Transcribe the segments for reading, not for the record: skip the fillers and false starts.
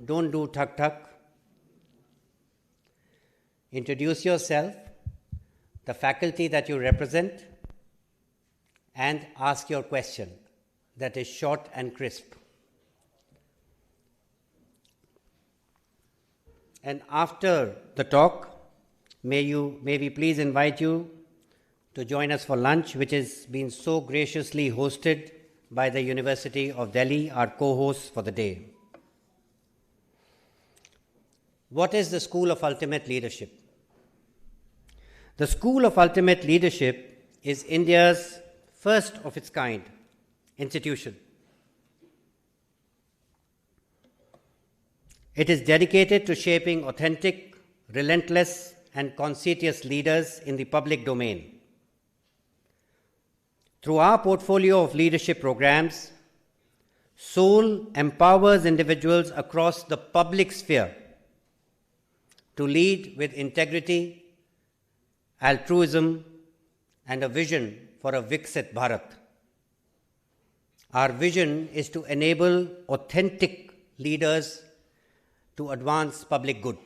don't do thuk. Introduce yourself, the faculty that you represent, and ask your question that is short and crisp. And after the talk, may we please invite you to join us for lunch, which has been so graciously hosted by the University of Delhi, our co-hosts for the day. What is the School of Ultimate Leadership? The School of Ultimate Leadership is India's first of its kind institution. It is dedicated to shaping authentic, relentless, and conscientious leaders in the public domain. Through our portfolio of leadership programs, SOUL empowers individuals across the public sphere to lead with integrity, altruism, and a vision for a Viksit Bharat. Our vision is to enable authentic leaders to advance public good.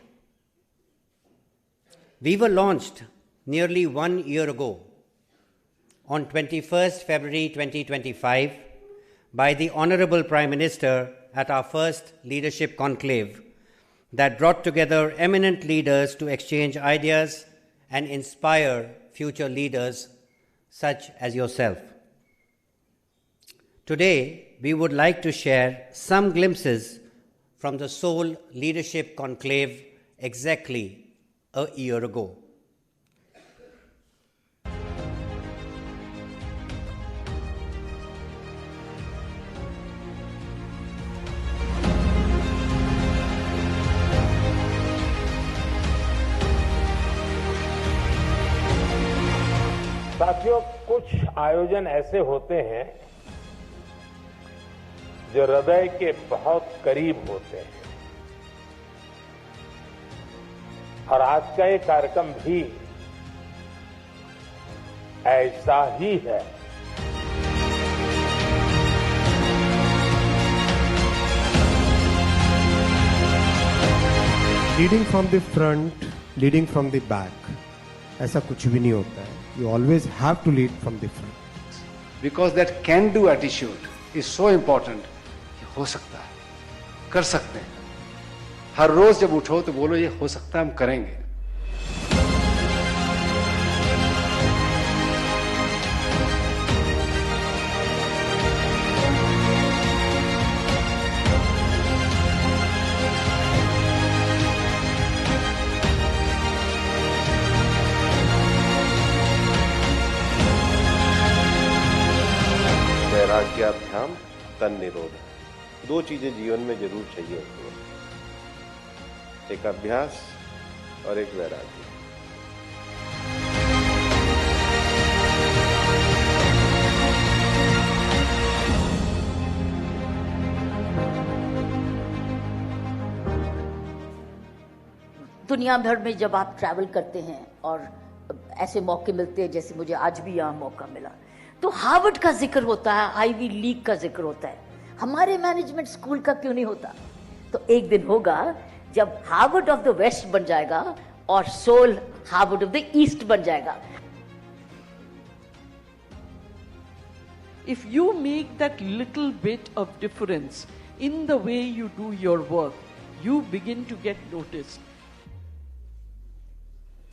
We were launched nearly 1 year ago, on 21st February 2025, by the Honorable Prime Minister at our first leadership conclave that brought together eminent leaders to exchange ideas and inspire future leaders such as yourself. Today, we would like to share some glimpses from the SOUL Leadership Conclave exactly a year ago. साथियों, कुछ आयोजन ऐसे होते हैं जो हृदय के बहुत करीब होते हैं और आज का ये कार्यक्रम भी ऐसा ही है। Leading from the front, leading from the back, ऐसा कुछ भी नहीं होता है। You always have to lead from the front. Because that can-do attitude is so important. कि हो सकता है, कर सकते हैं। हर रोज जब उठो तो बोलो ये हो सकता है, हम करेंगे। वैराग्याभ्याम तन निरोध। दो चीजें जीवन में जरूर चाहिए होती हैं, एक अभ्यास और एक वैराग्य। दुनिया भर में जब आप ट्रैवल करते हैं और ऐसे मौके मिलते हैं जैसे मुझे आज भी यहाँ मौका मिला, तो हार्वर्ड का जिक्र होता है, आईवी लीग का जिक्र होता है। हमारे मैनेजमेंट स्कूल का क्यों नहीं होता? तो एक दिन होगा जब हार्वर्ड ऑफ द वेस्ट बन जाएगा और Seoul Harvard of the east बन जाएगा। If you make that little bit of difference in the way you do your work, you begin to get noticed.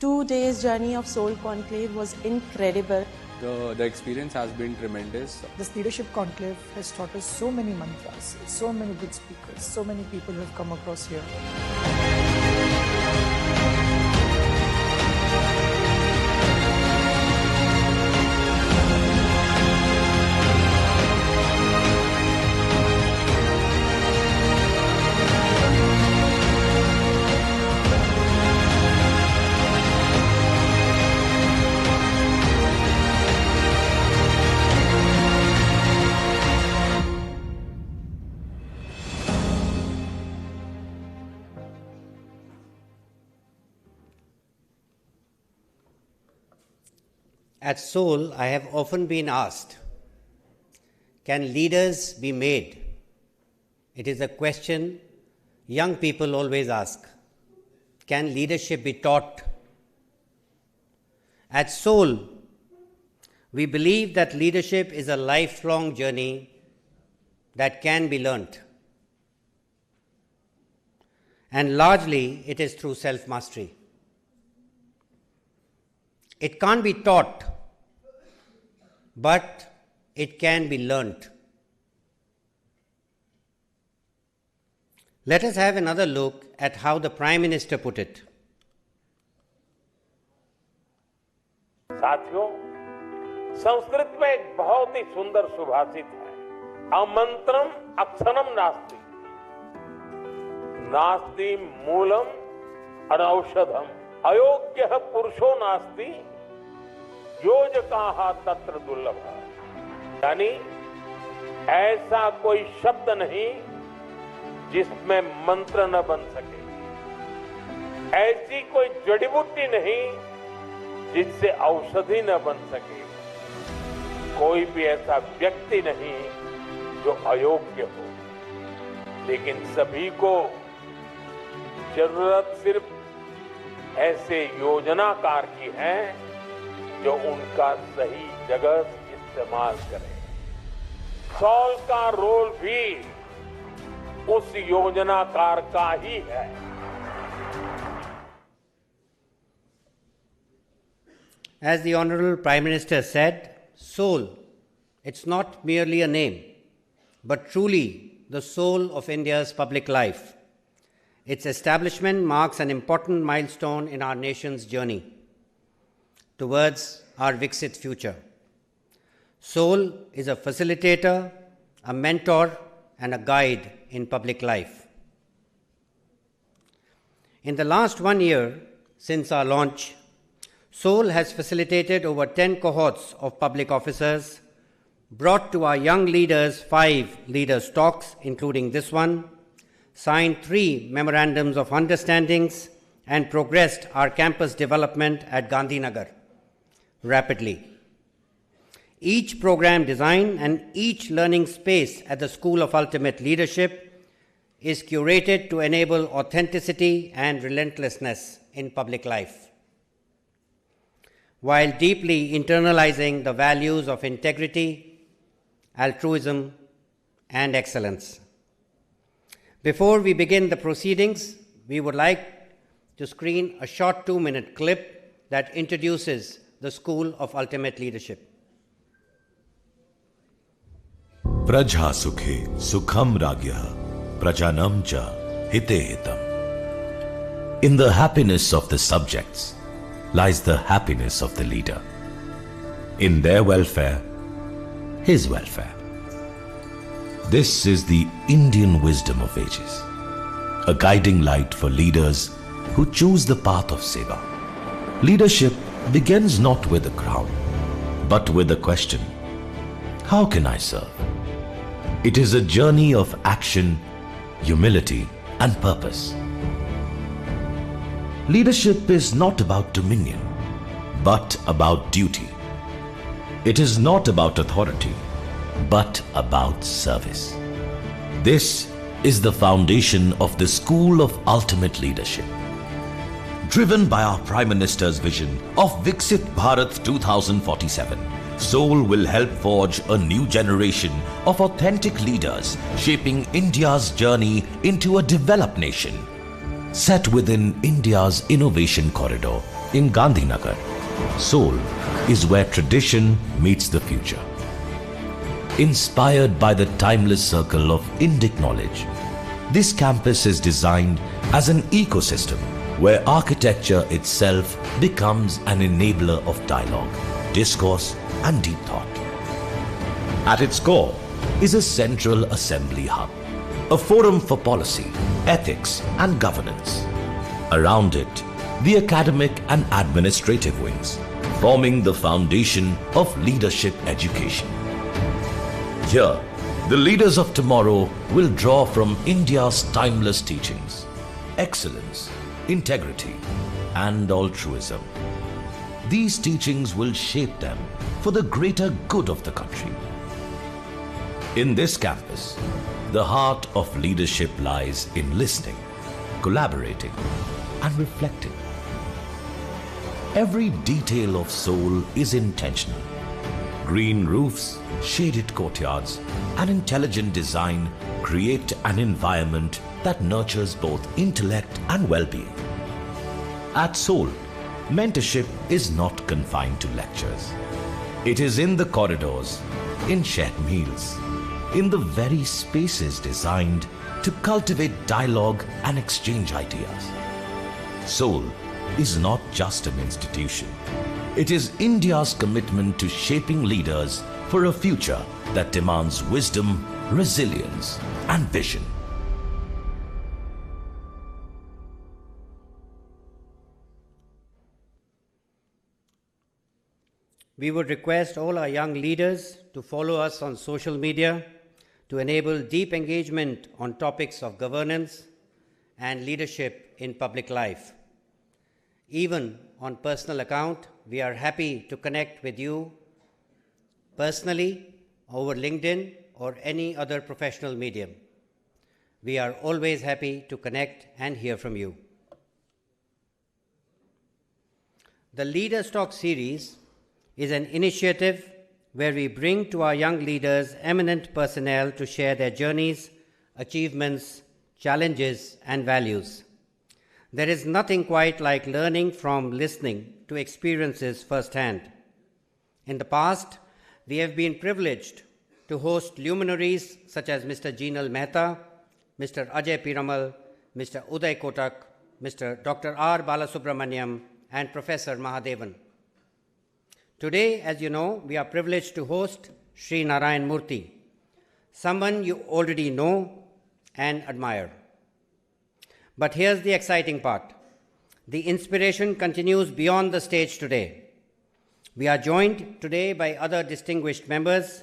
2 days journey of Soul Conclave was incredible. The experience has been tremendous. This leadership conclave has taught us so many mantras, so many good speakers, so many people who have come across here. At SOUL, I have often been asked, can leaders be made? It is a question Young people always ask, can leadership be taught? At Soul, we believe that leadership is a lifelong journey that can be learnt. And largely, it is through self-mastery. It can't be taught, but it can be learnt. Let us have another look at how the Prime Minister put it. साथियों, संस्कृत में एक बहुत ही सुंदर सुभाषित है, आमंत्रम अक्षरम नास्ति, नास्ति मूलम अनौषधम, अयोग्यः पुरुषो नास्ति, योजकाः तत्र दुर्लभः। यानी ऐसा कोई शब्द नहीं जिसमें मंत्र न बन सके, ऐसी कोई जड़ी बूटी नहीं जिससे औषधि न बन सके, कोई भी ऐसा व्यक्ति नहीं जो अयोग्य हो। लेकिन सभी को जरूरत सिर्फ ऐसे योजनाकार की है जो उनका सही जगह इस्तेमाल करे। सॉल का रोल भी उस योजनाकार का ही है। As the Honourable Prime Minister said, Soul, it's not merely a name, but truly the soul of India's public life. Its establishment marks an important milestone in our nation's journey towards our Viksit future. Soul is a facilitator, a mentor, and a guide in public life. In the last 1 year since our launch, Soul has facilitated over 10 cohorts of public officers, brought to our young leaders 5 leaders' talks, including this one, signed 3 memorandums of understandings, and progressed our campus development at Gandhinagar rapidly. Each program design and each learning space at the School of Ultimate Leadership is curated to enable authenticity and relentlessness in public life, while deeply internalizing the values of integrity, altruism, and excellence. Before we begin the proceedings, we would like to screen a short 2-minute clip that introduces the School of Ultimate Leadership. Praja sukhe sukham ragyah, prajanam cha hite hitam. In the happiness of the subjects lies the happiness of the leader. In their welfare, his welfare. This is the Indian wisdom of ages, a guiding light for leaders who choose the path of seva. Leadership begins not with a crown, but with a question: how can I serve? It is a journey of action, humility, and purpose. Leadership is not about dominion, but about duty. It is not about authority, but about service. This is the foundation of the School of Ultimate Leadership. Driven by our Prime Minister's vision of Viksit Bharat 2047, Soul will help forge a new generation of authentic leaders, shaping India's journey into a developed nation. Set within India's innovation corridor in Gandhinagar, Soul is where tradition meets the future. Inspired by the timeless circle of Indic knowledge, this campus is designed as an ecosystem where architecture itself becomes an enabler of dialogue, discourse, and deep thought. At its core is a central assembly hub, a forum for policy, ethics, and governance. Around it, the academic and administrative wings, forming the foundation of leadership education. Here, the leaders of tomorrow will draw from India's timeless teachings, excellence, integrity, and altruism. These teachings will shape them for the greater good of the country. In this campus, The heart of leadership lies in listening, collaborating, and reflecting. Every detail of Soul is intentional. Green roofs, shaded courtyards, and intelligent design create an environment that nurtures both intellect and well-being. At Soul, mentorship is not confined to lectures. It is in the corridors, in shared meals, in the very spaces designed to cultivate dialogue and exchange ideas. Soul is not just an institution. It is India's commitment to shaping leaders for a future that demands wisdom, resilience, and vision. We would request all our young leaders to follow us on social media to enable deep engagement on topics of governance and leadership in public life. Even on personal account, we are happy to connect with you personally over LinkedIn or any other professional medium. We are always happy to connect and hear from you. The Leaders Talk series is an initiative where we bring to our young leaders eminent personnel to share their journeys, achievements, challenges, and values. There is nothing quite like learning from listening to experiences firsthand. In the past, we have been privileged to host luminaries such as Mr. Jinal Mehta, Mr. Ajay Piramal, Mr. Uday Kotak, Mr. Dr. R. Balasubramaniam, and Professor Mahadevan. Today, as you know, we are privileged to host Sri Narayana Murthy, someone you already know and admire. But here's the exciting part. The inspiration continues beyond the stage today. We are joined today by other distinguished members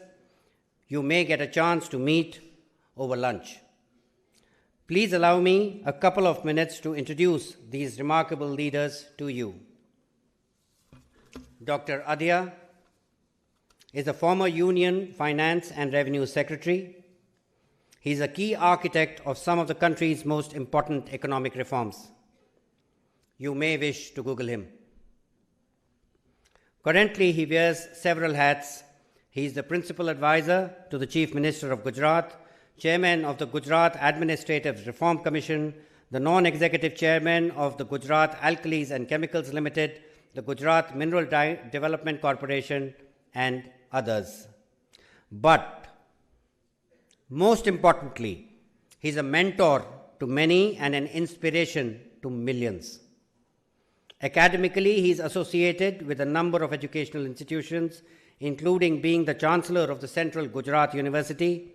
you may get a chance to meet over lunch. Please allow me a couple of minutes to introduce these remarkable leaders to you. Dr. Adya is a former Union Finance and Revenue Secretary. He is a key architect of some of the country's most important economic reforms. You may wish to Google him. Currently, he wears several hats. He is the principal advisor to the Chief Minister of Gujarat, chairman of the Gujarat Administrative Reform Commission, the non-executive chairman of the Gujarat Alkalis and Chemicals Limited, the Gujarat Mineral Development Corporation, and others. But most importantly, he is a mentor to many and an inspiration to millions. Academically, he is associated with a number of educational institutions, including being the Chancellor of the Central Gujarat University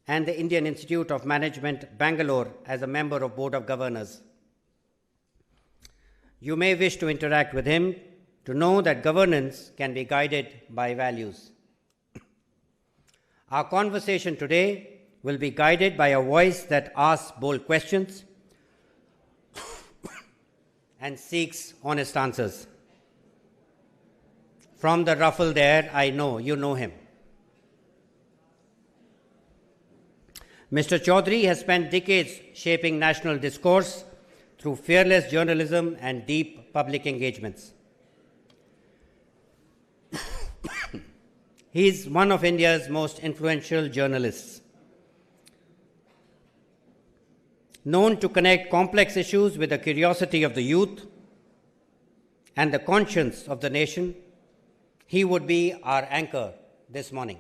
and the Indian Institute of Management, Bangalore, as a member of Board of Governors. You may wish to interact with him to know that governance can be guided by values. Our conversation today will be guided by a voice that asks bold questions and seeks honest answers. From the ruffle there, I know you know him. Mr. Chaudhary has spent decades shaping national discourse through fearless journalism and deep public engagements. He is one of India's most influential journalists, known to connect complex issues with the curiosity of the youth and the conscience of the nation. He would be our anchor this morning.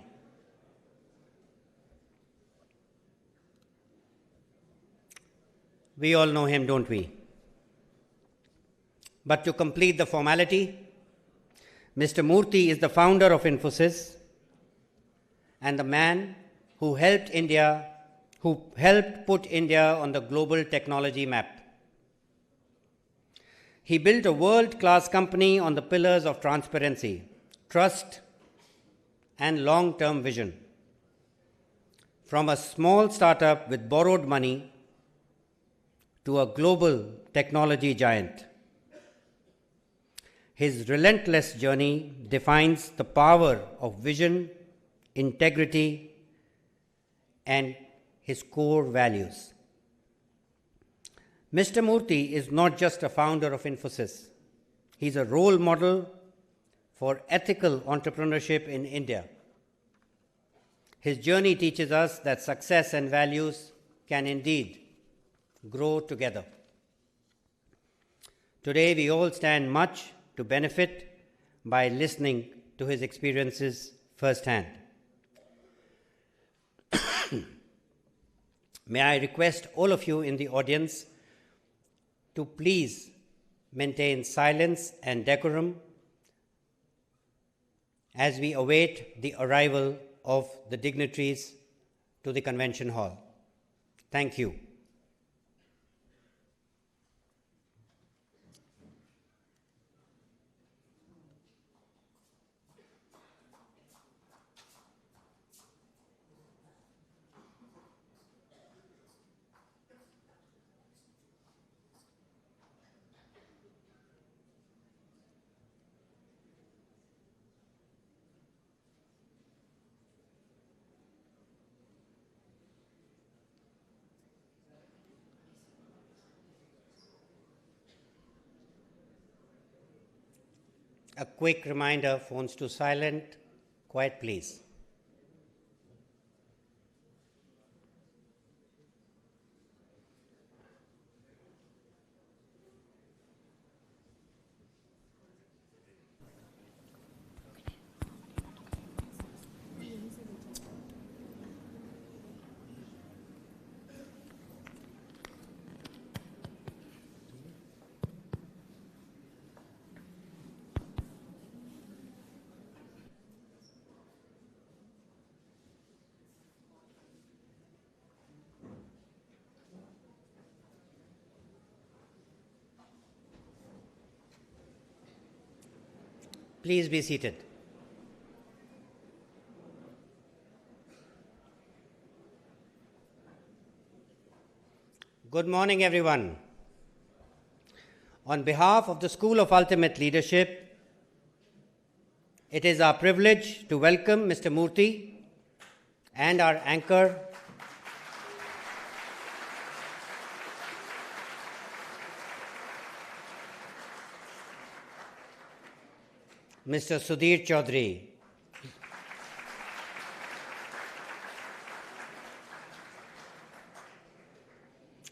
We all know him, don't we? But to complete the formality, Mr. Murthy is the founder of Infosys and the man who helped put India on the global technology map. He built a world-class company on the pillars of transparency, trust, and long-term vision. From a small startup with borrowed money to a global technology giant. His relentless journey defines the power of vision, integrity, and his core values. Mr. Murthy is not just a founder of Infosys. He's a role model for ethical entrepreneurship in India. His journey teaches us that success and values can indeed grow together. Today, we all stand much to benefit by listening to his experiences firsthand. May I request all of you in the audience to please maintain silence and decorum as we await the arrival of the dignitaries to the convention hall. Thank you. A quick reminder, phones to silent, quiet please. Please be seated. Good morning, everyone. On behalf of the School of Ultimate Leadership, it is our privilege to welcome Mr. Murthy and our anchor, Mr. Sudhir Chaudhary.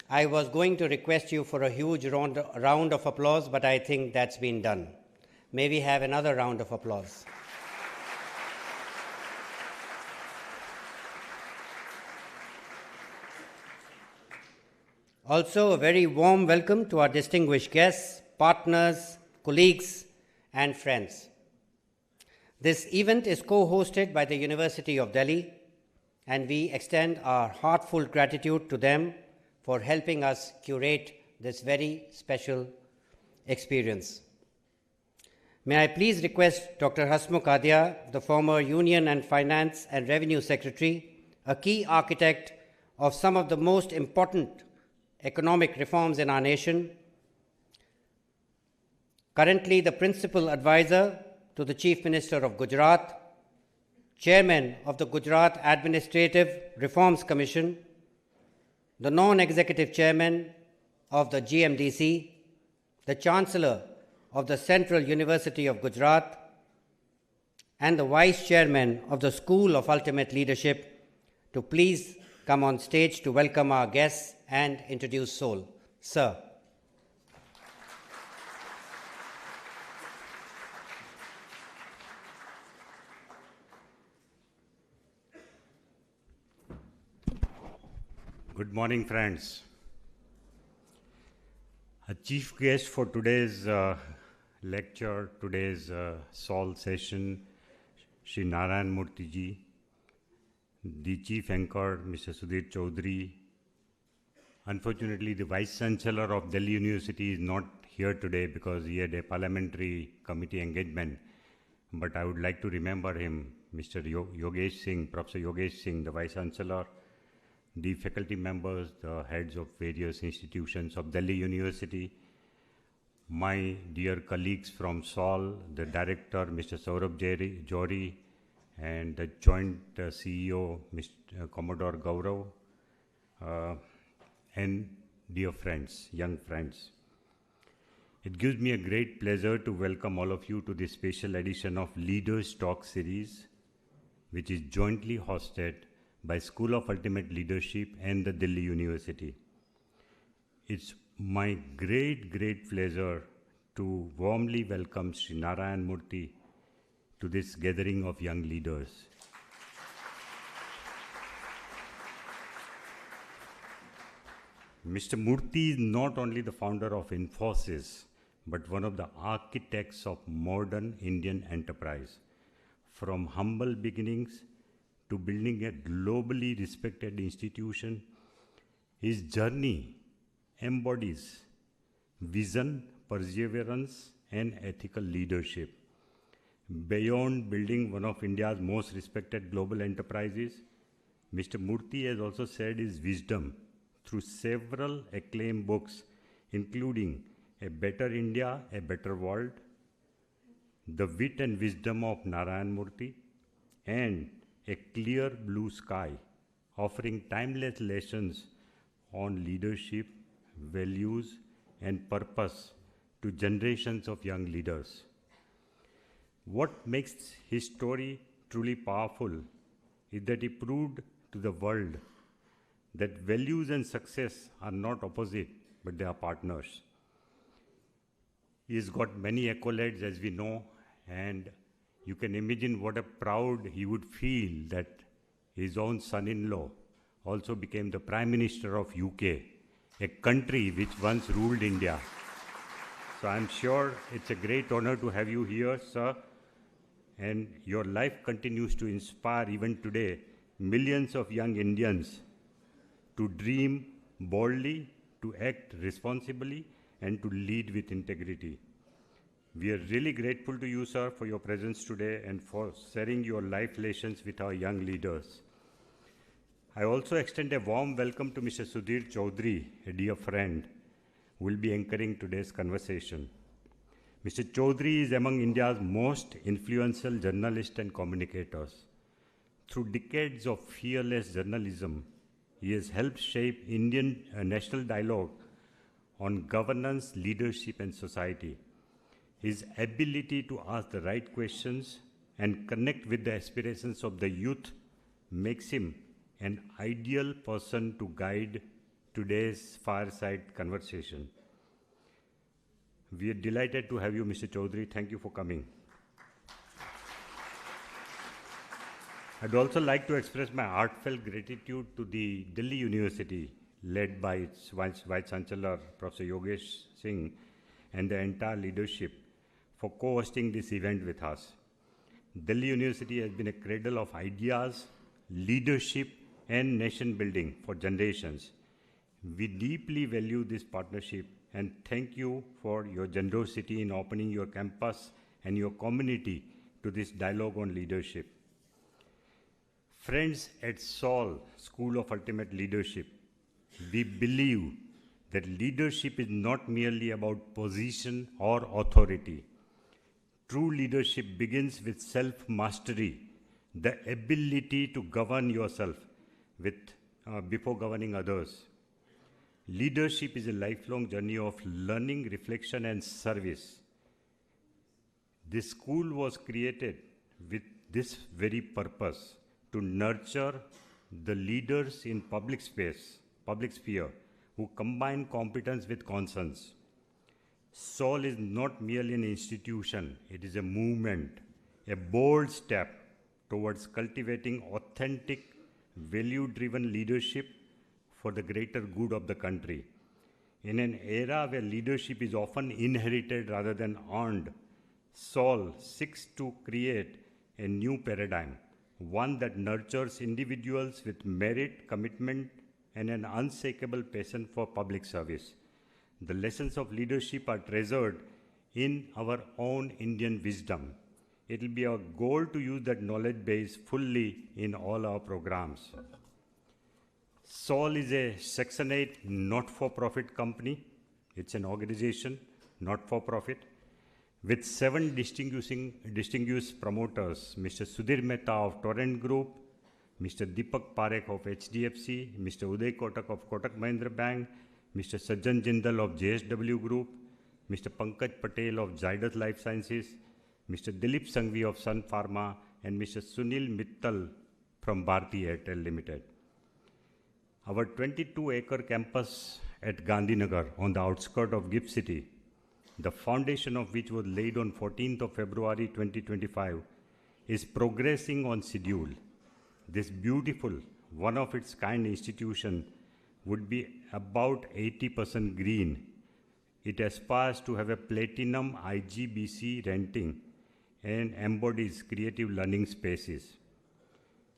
I was going to request you for a huge round of applause, but I think that's been done. May we have another round of applause? Also, a very warm welcome to our distinguished guests, partners, colleagues, and friends. This event is co-hosted by the University of Delhi, and we extend our heartfelt gratitude to them for helping us curate this very special experience. May I please request Dr. Hasmukh Adhia, the former Union and Finance and Revenue Secretary, a key architect of some of the most important economic reforms in our nation, currently the Principal Advisor to the Chief Minister of Gujarat, Chairman of the Gujarat Administrative Reforms Commission, the Non-Executive Chairman of the GMDC, the Chancellor of the Central University of Gujarat, and the Vice Chairman of the School of Ultimate Leadership to please come on stage to welcome our guests and introduce Soul. Sir. Good morning, friends. A chief guest for today's lecture, today's Sol session, Shri Narayana Murthy ji, the chief anchor, Mr. Sudhir Chaudhary. Unfortunately, the Vice Chancellor of Delhi University is not here today because he had a parliamentary committee engagement. But I would like to remember him, Mr. Yogesh Singh, Professor Yogesh Singh, the Vice Chancellor, the faculty members, the heads of various institutions of Delhi University, my dear colleagues from SOL, the director, Mr. Saurabh Johri, and the joint CEO, Mr. Commodore Gaurav, and dear friends, young friends. It gives me a great pleasure to welcome all of you to this special edition of Leaders Talk series, which is jointly hosted by School of Ultimate Leadership and the Delhi University. It's my great pleasure to warmly welcome Sri Narayana Murthy to this gathering of young leaders. Mr. Murthy is not only the founder of Infosys, but one of the architects of modern Indian enterprise. From humble beginnings to building a globally respected institution, his journey embodies vision, perseverance, and ethical leadership. Beyond building one of India's most respected global enterprises, Mr. Murthy has also shared his wisdom through several acclaimed books, including A Better India, A Better World, The Wit and Wisdom of Narayana Murthy, and A Clear Blue Sky, offering timeless lessons on leadership, values, and purpose to generations of young leaders. What makes his story truly powerful is that he proved to the world that values and success are not opposite, but they are partners. He has got many accolades, as we know, and you can imagine what a proud he would feel that his own son-in-law also became the Prime Minister of UK, a country which once ruled India. So I'm sure it's a great honor to have you here, sir. And your life continues to inspire even today millions of young Indians to dream boldly, to act responsibly, and to lead with integrity. We are really grateful to you, sir, for your presence today and for sharing your life lessons with our young leaders. I also extend a warm welcome to Mr. Sudhir Chaudhary, a dear friend, who will be anchoring today's conversation. Mr. Chaudhary is among India's most influential journalists and communicators. Through decades of fearless journalism, he has helped shape Indian national dialogue on governance, leadership, and society. His ability to ask the right questions and connect with the aspirations of the youth makes him an ideal person to guide today's fireside conversation. We are delighted to have you, Mr. Chaudhary. Thank you for coming. I'd also like to express my heartfelt gratitude to the Delhi University, led by its Vice Chancellor, Professor Yogesh Singh, and the entire leadership for co-hosting this event with us. Delhi University has been a cradle of ideas, leadership, and nation building for generations. We deeply value this partnership and thank you for your generosity in opening your campus and your community to this dialogue on leadership. Friends at SOL, School of Ultimate Leadership, we believe that leadership is not merely about position or authority. True leadership begins with self-mastery, the ability to govern yourself before governing others. Leadership is a lifelong journey of learning, reflection, and service. This school was created with this very purpose, to nurture the leaders in public sphere, who combine competence with conscience. SOL is not merely an institution, it is a movement, a bold step towards cultivating authentic, value-driven leadership for the greater good of the country. In an era where leadership is often inherited rather than earned, SOL seeks to create a new paradigm, one that nurtures individuals with merit, commitment, and an unshakable passion for public service. The lessons of leadership are treasured in our own Indian wisdom. It will be our goal to use that knowledge base fully in all our programs. SOL is a Section 8 not-for-profit company. It's an organization, not-for-profit, with 7 distinguished promoters, Mr. Sudhir Mehta of Torrent Group, Mr. Deepak Parekh of HDFC, Mr. Uday Kotak of Kotak Mahindra Bank, Mr. Sajjan Jindal of JSW Group, Mr. Pankaj Patel of Zydus Life Sciences, Mr. Dilip Sanghvi of Sun Pharma, and Mr. Sunil Mittal from Bharti Airtel Limited. Our 22-acre campus at Gandhinagar on the outskirts of GIFT City, the foundation of which was laid on 14th of February 2025, is progressing on schedule. This beautiful, one-of-its-kind institution would be about 80% green. It aspires to have a platinum IGBC renting and embodies creative learning spaces.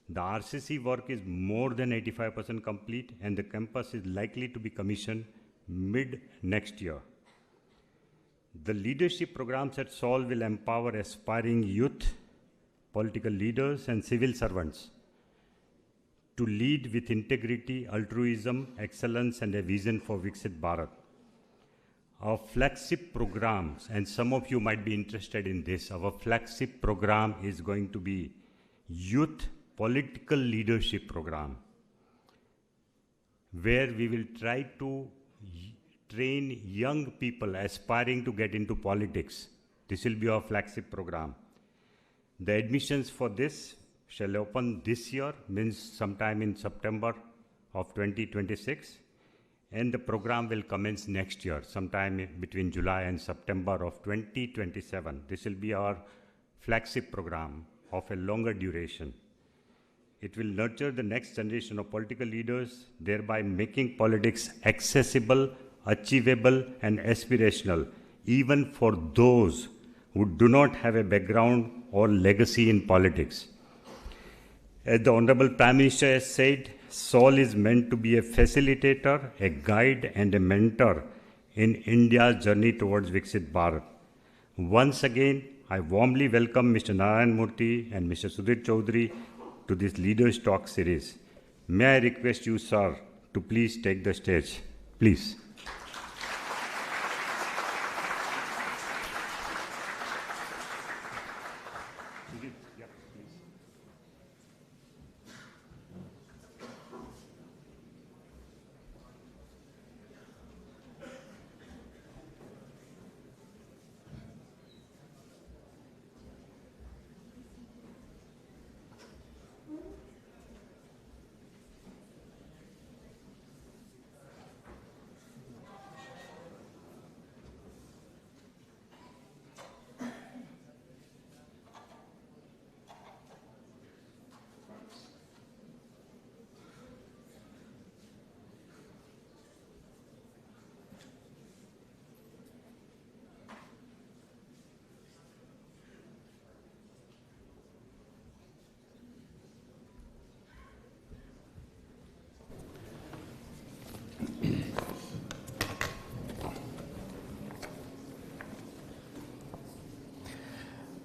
The RCC work is more than 85% complete, and the campus is likely to be commissioned mid next year. The leadership programs at SOL will empower aspiring youth, political leaders, and civil servants to lead with integrity, altruism, excellence, and a vision for Viksit Bharat. Our flagship programs, and some of you might be interested in this, our flagship program is going to be Youth Political Leadership Program, where we will try to train young people aspiring to get into politics. This will be our flagship program. The admissions for this shall open this year, means sometime in September of 2026, and the program will commence next year, sometime between July and September of 2027. This will be our flagship program of a longer duration. It will nurture the next generation of political leaders, thereby making politics accessible, achievable, and aspirational, even for those who do not have a background or legacy in politics. As the Honorable Prime Minister has said, SOL is meant to be a facilitator, a guide, and a mentor in India's journey towards Viksit Bharat. Once again, I warmly welcome Mr. Narayana Murthy and Mr. Sudhir Chaudhary to this Leaders Talk series. May I request you, sir, to please take the stage. Please.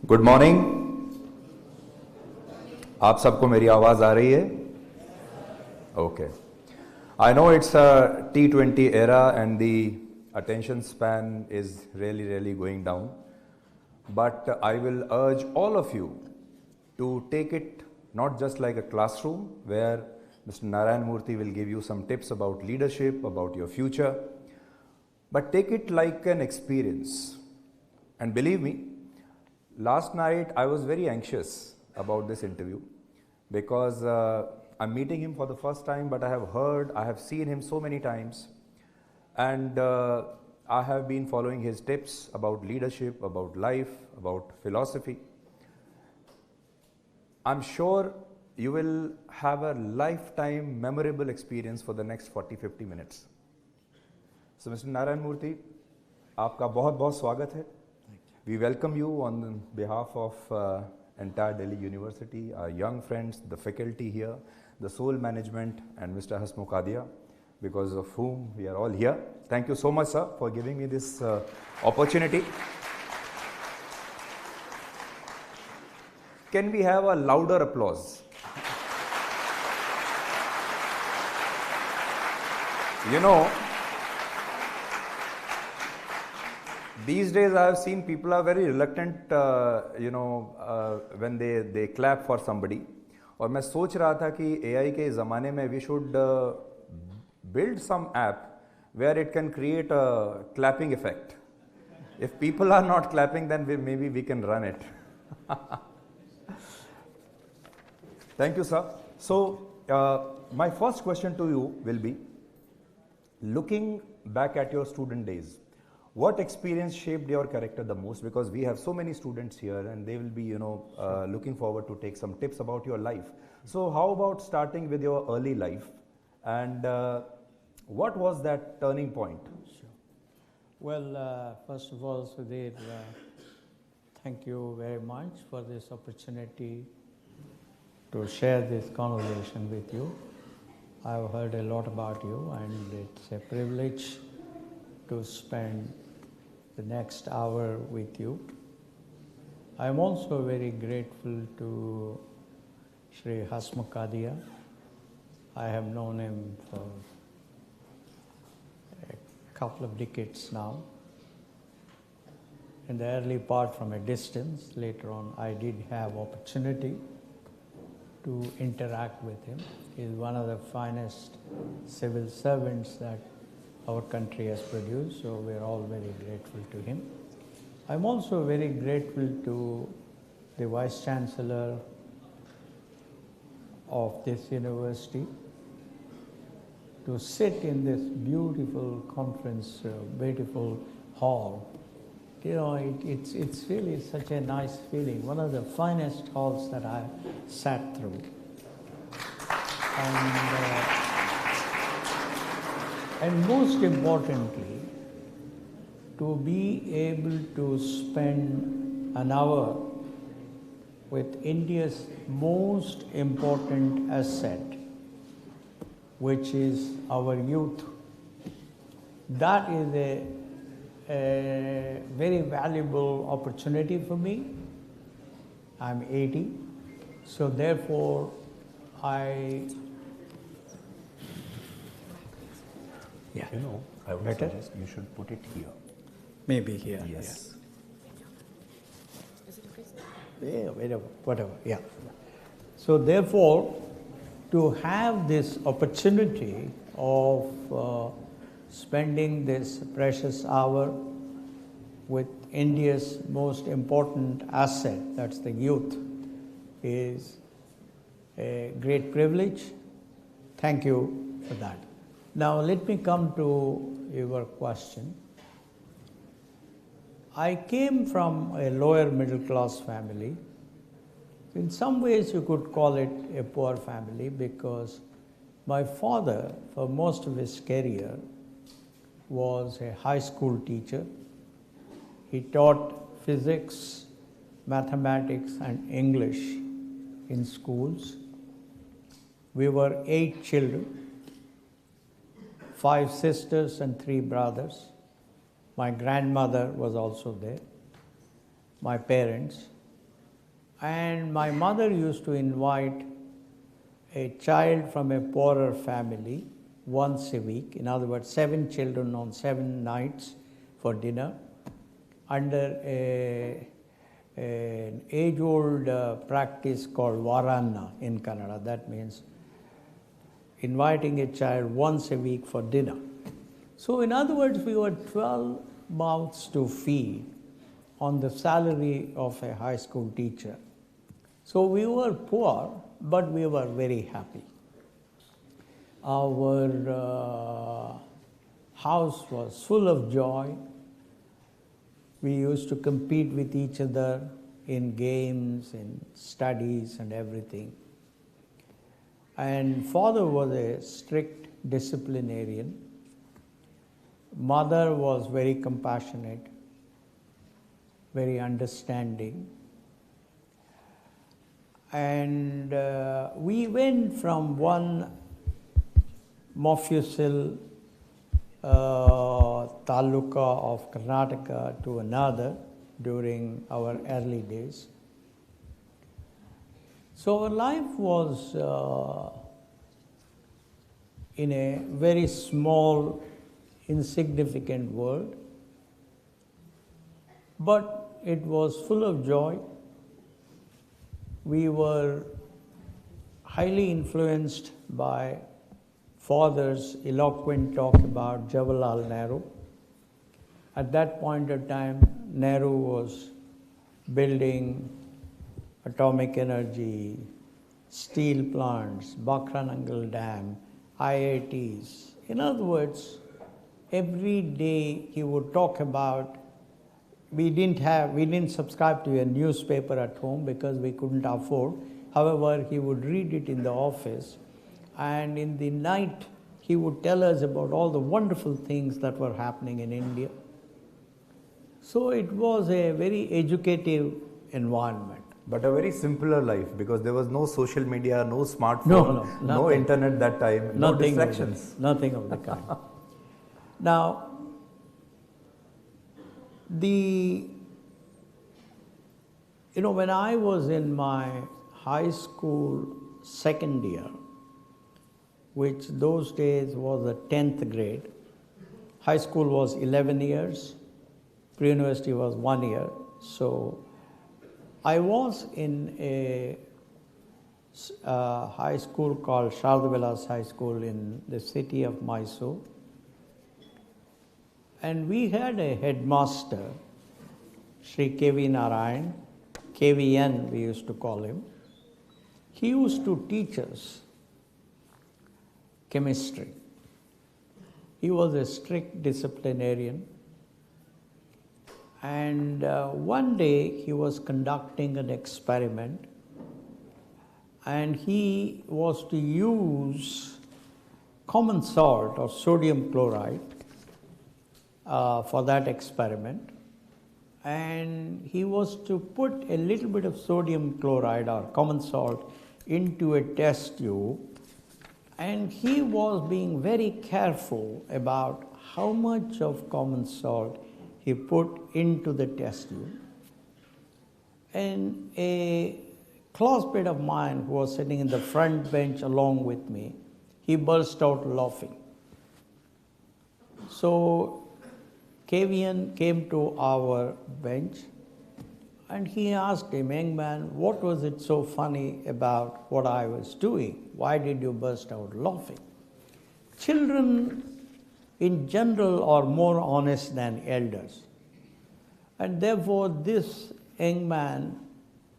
Good morning. आप सबको मेरी आवाज आ रही है? Okay. I know it's a T20 era and the attention span is really going down, but I will urge all of you to take it not just like a classroom where Mr. Narayana Murthy will give you some tips about leadership, about your future, but take it like an experience. And believe me, last night I was very anxious about this interview because I'm meeting him for the first time, but I have seen him so many times, and I have been following his tips about leadership, about life, about philosophy. I'm sure you will have a lifetime memorable experience for the next 40-50 minutes. So Mr. Narayana Murthy, आपका बहुत-बहुत स्वागत है. We welcome you on behalf of entire Delhi University, our young friends, the faculty here, the SOL management, and Mr. Hasmukh Adia, because of whom we are all here. Thank you so much, sir, for giving me this opportunity. Can we have a louder applause? You know, these days I have seen people are very reluctant, when they clap for somebody. और मैं सोच रहा था कि AI के ज़माने में we should build some app where it can create a clapping effect. If people are not clapping, then maybe we can run it. Thank you, sir. So, my first question to you will be, looking back at your student days, what experience shaped your character the most? Because we have so many students here and they will be, looking forward to take some tips about your life. So how about starting with your early life, and what was that turning point? Sure. Well, first of all, Sudhir, thank you very much for this opportunity to share this conversation with you. I've heard a lot about you, and it's a privilege to spend the next hour with you. I'm also very grateful to Shri Hasmukh. I have known him for a couple of decades now. In the early part from a distance, later on I did have opportunity to interact with him. He's one of the finest civil servants that our country has produced, so we're all very grateful to him. I'm also very grateful to the Vice Chancellor of this university to sit in this beautiful conference, beautiful hall. It's really such a nice feeling, one of the finest halls that I sat through. And most importantly, to be able to spend an hour with India's most important asset, which is our youth. That is a very valuable opportunity for me. I'm 80, so therefore I I would suggest you should put it here. Maybe here. Yes. Yeah, whatever. Yeah. So therefore, to have this opportunity of spending this precious hour with India's most important asset, that's the youth, is a great privilege. Thank you for that. Now let me come to your question. I came from a lower middle class family. In some ways you could call it a poor family, because my father, for most of his career, was a high school teacher. He taught physics, mathematics, and English in schools. We were 8 children, 5 sisters and 3 brothers. My grandmother was also there, my parents. And my mother used to invite a child from a poorer family once a week. In other words, 7 children on 7 nights for dinner under an age-old practice called Varana in Kannada. That means inviting a child once a week for dinner. So in other words, we were 12 mouths to feed on the salary of a high school teacher. So we were poor, but we were very happy. Our house was full of joy. We used to compete with each other in games, in studies and everything. And father was a strict disciplinarian. Mother was very compassionate, very understanding. And we went from one Mofussil taluka of Karnataka to another during our early days. So our life was in a very small, insignificant world, but it was full of joy. We were highly influenced by father's eloquent talk about Jawaharlal Nehru. At that point of time, Nehru was building atomic energy, steel plants, Bakranangal Dam, IITs. In other words, every day he would talk about, we didn't subscribe to a newspaper at home because we couldn't afford. However, he would read it in the office, and in the night he would tell us about all the wonderful things that were happening in India. So it was a very educative environment. But a very simpler life, because there was no social media, no smartphone, no internet that time, no distractions. Nothing of the kind. Now, when I was in my high school second year, which those days was the 10th grade, high school was 11 years, pre-university was 1 year. So I was in a high school called Sharda Vilas High School in the city of Mysore. And we had a headmaster, Sri K.V. Narayana, KVN we used to call him. He used to teach us chemistry. He was a strict disciplinarian. And one day he was conducting an experiment, and he was to use common salt or sodium chloride for that experiment. And he was to put a little bit of sodium chloride or common salt into a test tube, and he was being very careful about how much of common salt he put into the test tube. And a classmate of mine who was sitting in the front bench along with me, he burst out laughing. So KVN came to our bench and he asked him, "Young man, what was it so funny about what I was doing? Why did you burst out laughing?" Children in general are more honest than elders. And therefore this young man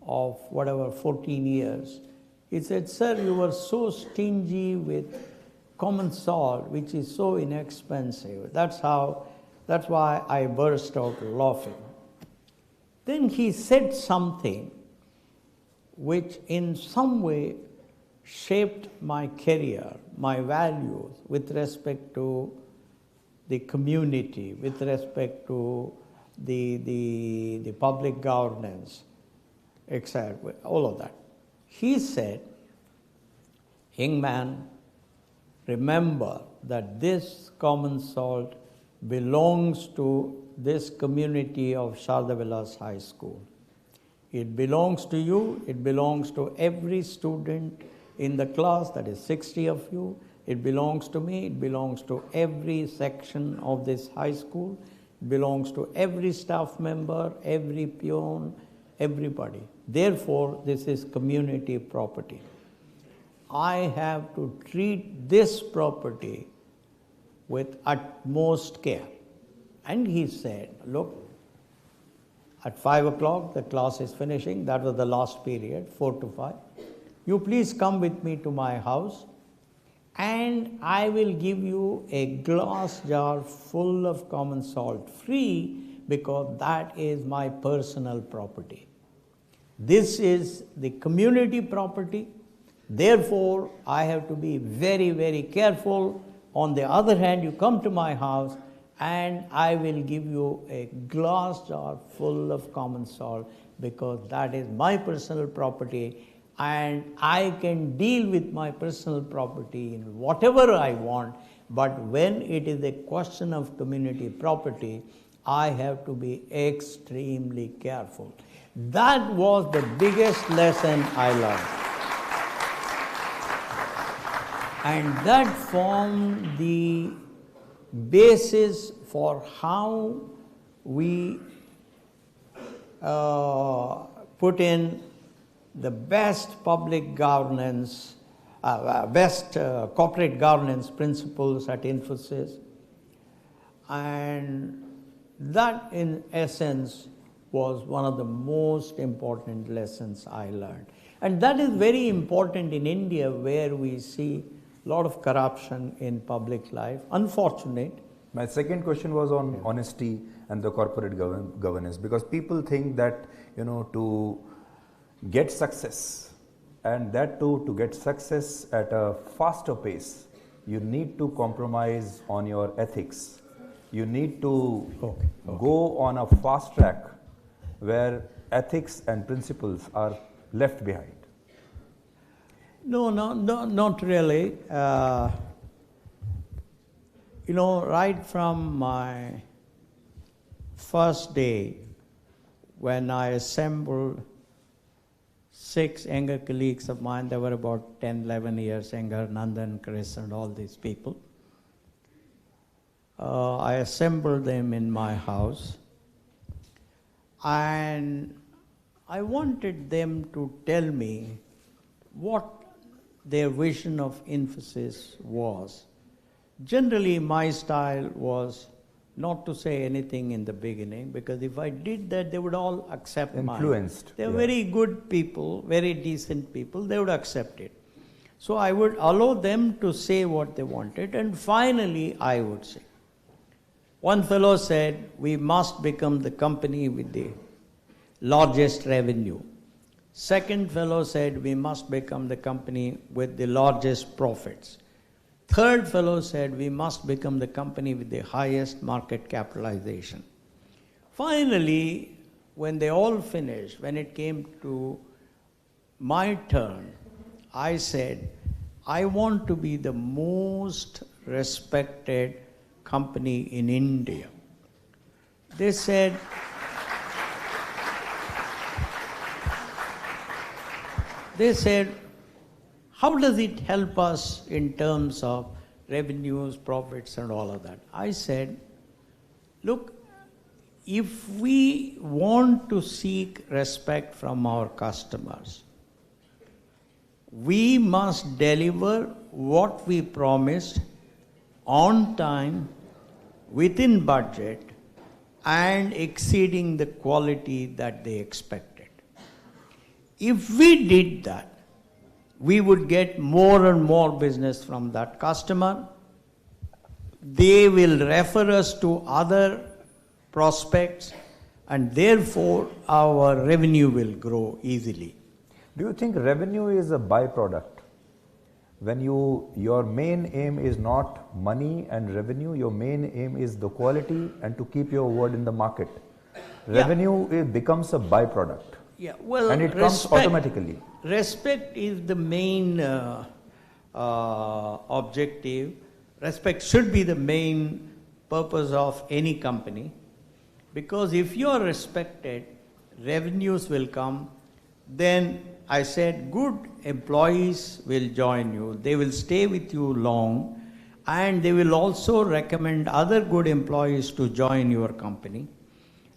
of 14 years, he said, "Sir, you were so stingy with common salt, which is so inexpensive. That's why I burst out laughing." Then he said something which in some way shaped my career, my values with respect to the community, with respect to the public governance, etc., all of that. He said, "Young man, remember that this common salt belongs to this community of Sharda Vilas High School. It belongs to you, it belongs to every student in the class, that is 60 of you. It belongs to me, it belongs to every section of this high school. It belongs to every staff member, every peon, everybody. Therefore, this is community property. I have to treat this property with utmost care." And he said, "Look, at 5 o'clock the class is finishing. That was the last period, 4 to 5. You please come with me to my house and I will give you a glass jar full of common salt free, because that is my personal property. This is the community property. Therefore, I have to be very, very careful. On the other hand, you come to my house and I will give you a glass jar full of common salt, because that is my personal property, and I can deal with my personal property in whatever I want. But when it is a question of community property, I have to be extremely careful." That was the biggest lesson I learned. And that formed the basis for how we put in the best public governance best corporate governance principles at Infosys. And that, in essence, was one of the most important lessons I learned. And that is very important in India, where we see a lot of corruption in public life. Unfortunate. My second question was on honesty and the corporate governance, because people think that, to get success, and that too to get success at a faster pace, you need to compromise on your ethics. You need to go on a fast track where ethics and principles are left behind. No, not really. Right from my first day, when I assembled 6 younger colleagues of mine, they were about 10, 11 years younger, Nandan, Chris, and all these people. I assembled them in my house, and I wanted them to tell me what their vision of Infosys was. Generally, my style was not to say anything in the beginning, because if I did that, they would all accept influenced. They're very good people, very decent people, they would accept it. So I would allow them to say what they wanted, and finally I would say. One fellow said, we must become the company with the largest revenue. Second fellow said, we must become the company with the largest profits. Third fellow said, we must become the company with the highest market capitalization. Finally, when they all finished, when it came to my turn, I said, I want to be the most respected company in India. They said, how does it help us in terms of revenues, profits, and all of that? I said, look, if we want to seek respect from our customers, we must deliver what we promised on time, within budget, and exceeding the quality that they expected. If we did that, we would get more and more business from that customer. They will refer us to other prospects, and therefore our revenue will grow easily. Do you think revenue is a byproduct? When your main aim is not money and revenue, your main aim is the quality and to keep your word in the market. Revenue it becomes a byproduct. Yeah, well, and it comes automatically. Respect is the main objective. Respect should be the main purpose of any company, because if you are respected, revenues will come. Then I said, good employees will join you. They will stay with you long, and they will also recommend other good employees to join your company.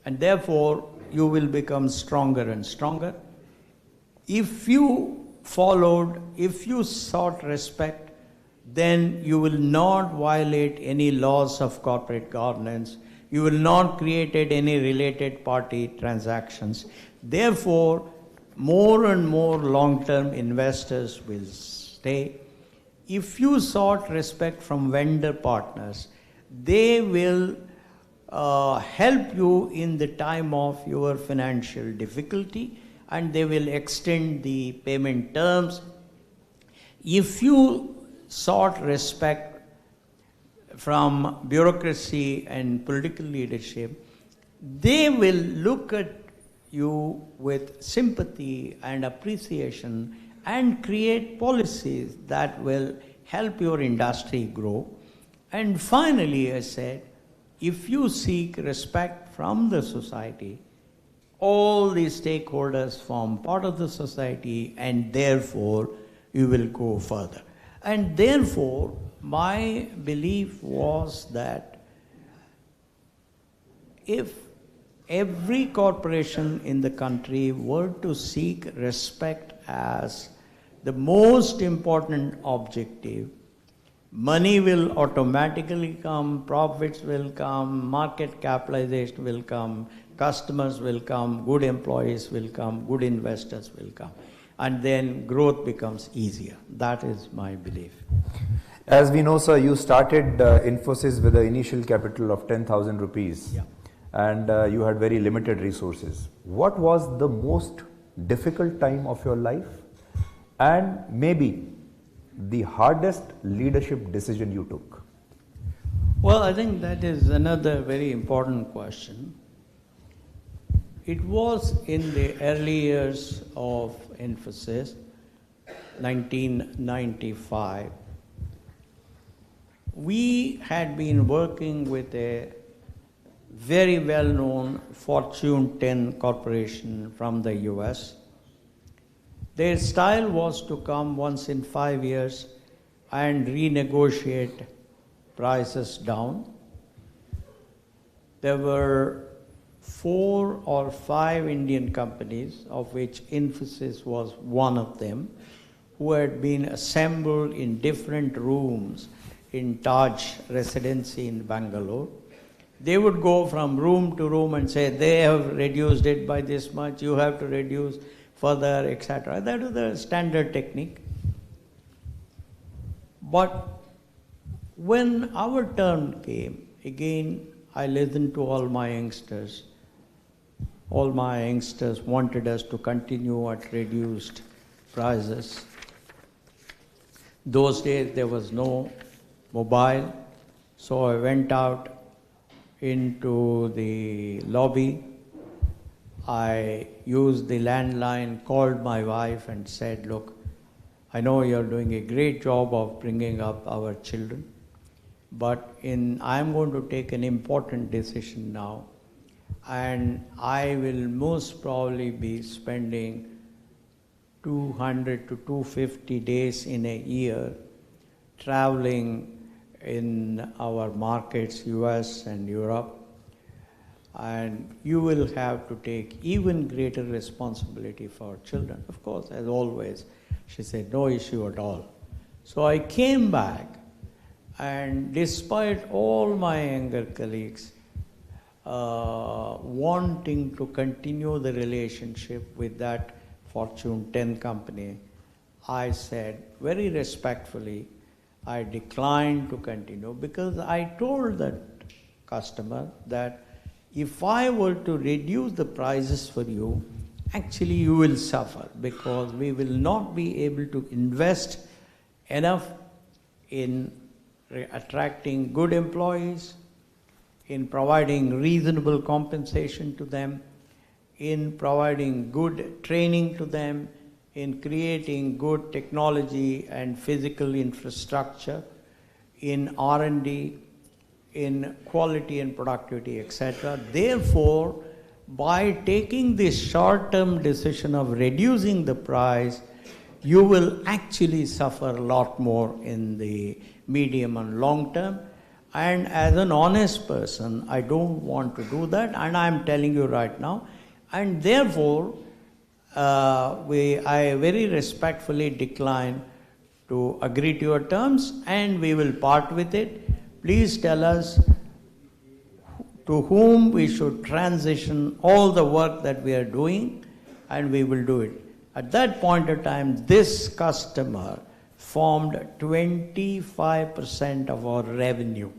And therefore, you will become stronger and stronger. If you sought respect, then you will not violate any laws of corporate governance. You will not create any related party transactions. Therefore, more and more long-term investors will stay. If you sought respect from vendor partners, they will help you in the time of your financial difficulty, and they will extend the payment terms. If you sought respect from bureaucracy and political leadership, they will look at you with sympathy and appreciation and create policies that will help your industry grow. And finally, I said, if you seek respect from the society, all the stakeholders form part of the society, and therefore you will go further. And therefore, my belief was that if every corporation in the country were to seek respect as the most important objective. Money will automatically come, profits will come, market capitalization will come, customers will come, good employees will come, good investors will come. And then growth becomes easier. That is my belief. As we know, sir, you started Infosys with an initial capital of 10,000 rupees. Yeah. And you had very limited resources. What was the most difficult time of your life? And maybe the hardest leadership decision you took? Well, I think that is another very important question. It was in the early years of Infosys, 1995. We had been working with a very well-known Fortune 10 corporation from the US. Their style was to come once in 5 years and renegotiate prices down. There were 4 or 5 Indian companies, of which Infosys was one of them, who had been assembled in different rooms in Taj Residency in Bangalore. They would go from room to room and say, they have reduced it by this much, you have to reduce further, etc. That was the standard technique. But when our turn came, again, I listened to all my youngsters. All my youngsters wanted us to continue at reduced prices. Those days there was no mobile, so I went out into the lobby. I used the landline, called my wife and said, look, I know you're doing a great job of bringing up our children, but I'm going to take an important decision now, and I will most probably be spending 200 to 250 days in a year traveling in our markets, US and Europe, and you will have to take even greater responsibility for children. Of course, as always, she said, no issue at all. So I came back, and despite all my younger colleagues wanting to continue the relationship with that Fortune 10 company, I said very respectfully, I declined to continue, because I told that customer that if I were to reduce the prices for you, actually you will suffer, because we will not be able to invest enough in attracting good employees, in providing reasonable compensation to them, in providing good training to them, in creating good technology and physical infrastructure, in R&D, in quality and productivity, etc. Therefore, by taking this short-term decision of reducing the price, you will actually suffer a lot more in the medium and long term. And as an honest person, I don't want to do that, and I'm telling you right now. And therefore, I very respectfully decline to agree to your terms, and we will part with it. Please tell us to whom we should transition all the work that we are doing, and we will do it. At that point of time, this customer formed 25% of our revenue,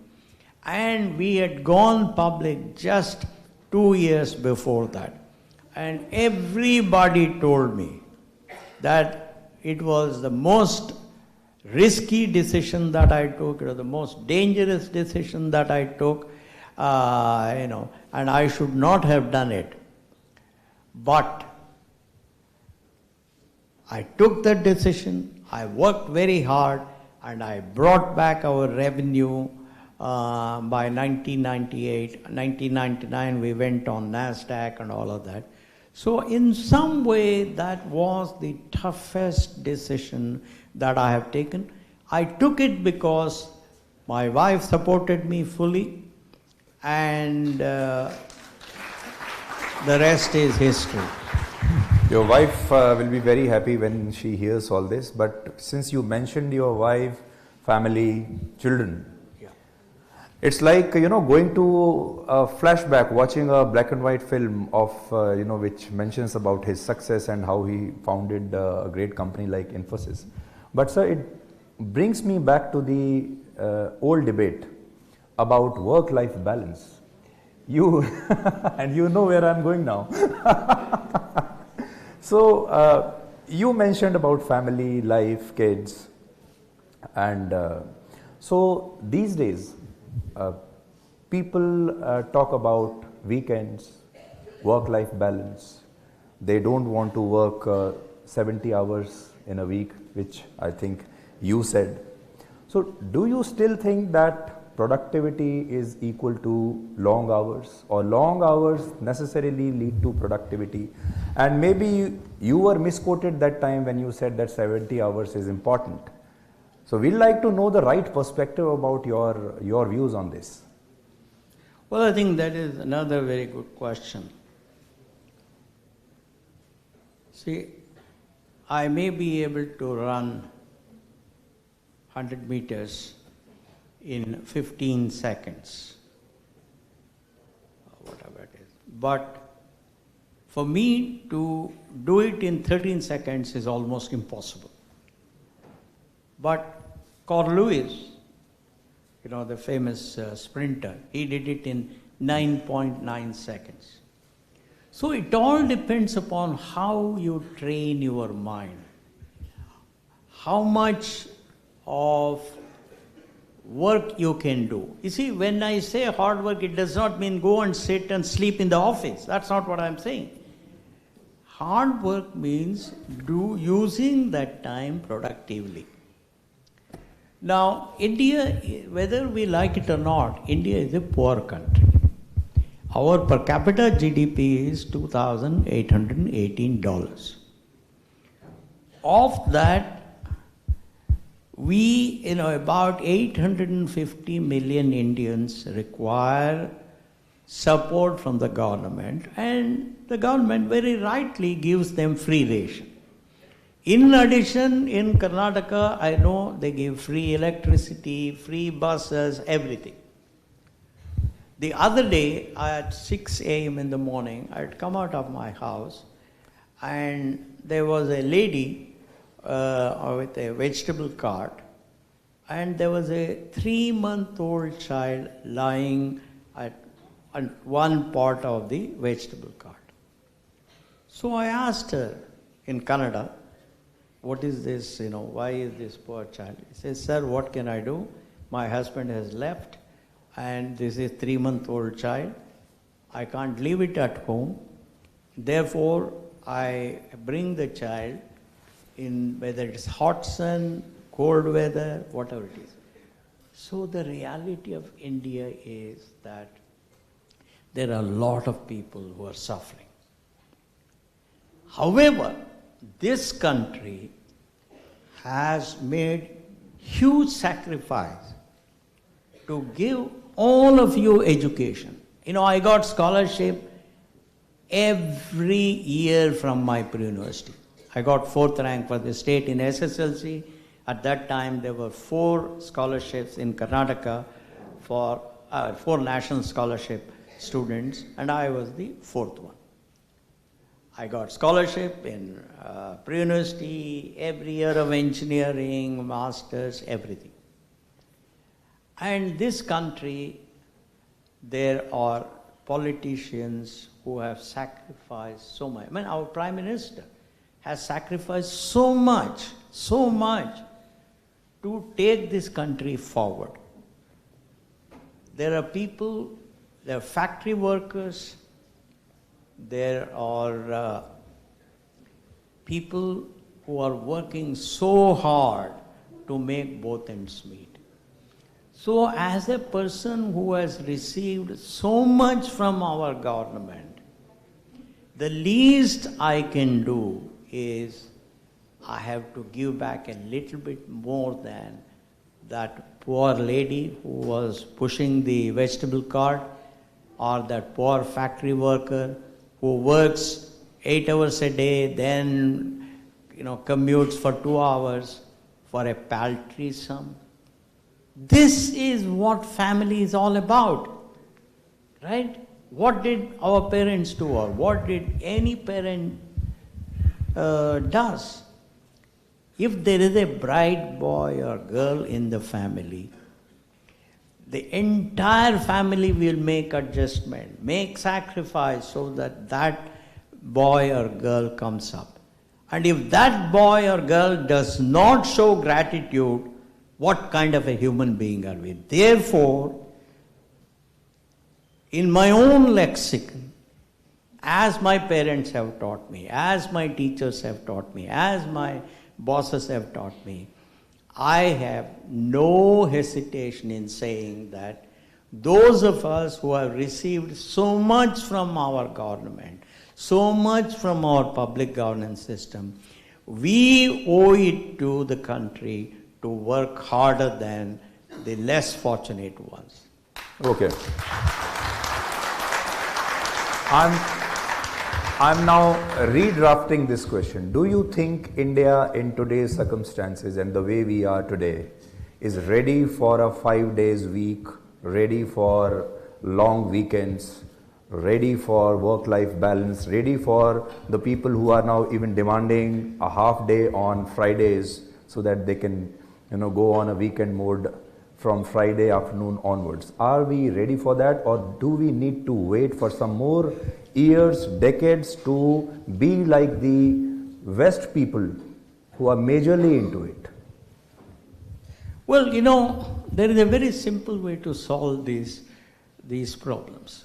and we had gone public just 2 years before that. And everybody told me that it was the most risky decision that I took, it was the most dangerous decision that I took, and I should not have done it. But I took that decision, I worked very hard, and I brought back our revenue by 1998. 1999 we went on NASDAQ and all of that. So in some way that was the toughest decision that I have taken. I took it because my wife supported me fully, and the rest is history. Your wife will be very happy when she hears all this, but since you mentioned your wife, family, children, it's like, going to a flashback, watching a black and white film of, which mentions about his success and how he founded a great company like Infosys. But sir, it brings me back to the old debate about work-life balance. You, and you know where I'm going now. So, you mentioned about family, life, kids, and so these days, people talk about weekends, work-life balance. They don't want to work 70 hours in a week, which I think you said. So do you still think that productivity is equal to long hours, or long hours necessarily lead to productivity? And maybe you were misquoted that time when you said that 70 hours is important. So we'd like to know the right perspective about your views on this. Well, I think that is another very good question. See, I may be able to run 100 meters in 15 seconds, whatever it is. But for me to do it in 13 seconds is almost impossible. But Carl Lewis, the famous sprinter, he did it in 9.9 seconds. So it all depends upon how you train your mind, how much of work you can do. You see, when I say hard work, it does not mean go and sit and sleep in the office. That's not what I'm saying. Hard work means using that time productively. Now, India, whether we like it or not, India is a poor country. Our per capita GDP is $2,818. Of that, we, about 850 million Indians require support from the government, and the government very rightly gives them free ration. In addition, in Karnataka, I know they give free electricity, free buses, everything. The other day, at 6 a.m. in the morning, I had come out of my house, and there was a lady with a vegetable cart, and there was a 3-month-old child lying on one part of the vegetable cart. So I asked her in Kannada, what is this, why is this poor child? He says, sir, what can I do? My husband has left, and this is a 3-month-old child. I can't leave it at home. Therefore, I bring the child in whether it's hot sun, cold weather, whatever it is. So the reality of India is that there are a lot of people who are suffering. However, this country has made huge sacrifice to give all of you education. I got scholarship every year from my pre-university. I got 4th rank for the state in SSLC. At that time, there were 4 scholarships in Karnataka for 4 national scholarship students, and I was the 4th one. I got scholarship in pre-university, every year of engineering, masters, everything. And this country, there are politicians who have sacrificed so much. Our Prime Minister has sacrificed so much to take this country forward. There are people, there are factory workers, there are people who are working so hard to make both ends meet. So as a person who has received so much from our government, the least I can do is I have to give back a little bit more than that poor lady who was pushing the vegetable cart, or that poor factory worker who works 8 hours a day, then commutes for 2 hours for a paltry sum. This is what family is all about, right? What did our parents do, or what did any parent does? If there is a bright boy or girl in the family, the entire family will make adjustment, make sacrifice so that that boy or girl comes up. And if that boy or girl does not show gratitude, what kind of a human being are we? Therefore, in my own lexicon, as my parents have taught me, as my teachers have taught me, as my bosses have taught me, I have no hesitation in saying that those of us who have received so much from our government, so much from our public governance system, we owe it to the country to work harder than the less fortunate ones. Okay. I'm now redrafting this question. Do you think India in today's circumstances and the way we are today is ready for a 5 days week, ready for long weekends, ready for work-life balance, ready for the people who are now even demanding a half day on Fridays so that they can go on a weekend mode from Friday afternoon onwards? Are we ready for that, or do we need to wait for some more years, decades to be like the West people who are majorly into it? Well, there is a very simple way to solve these problems.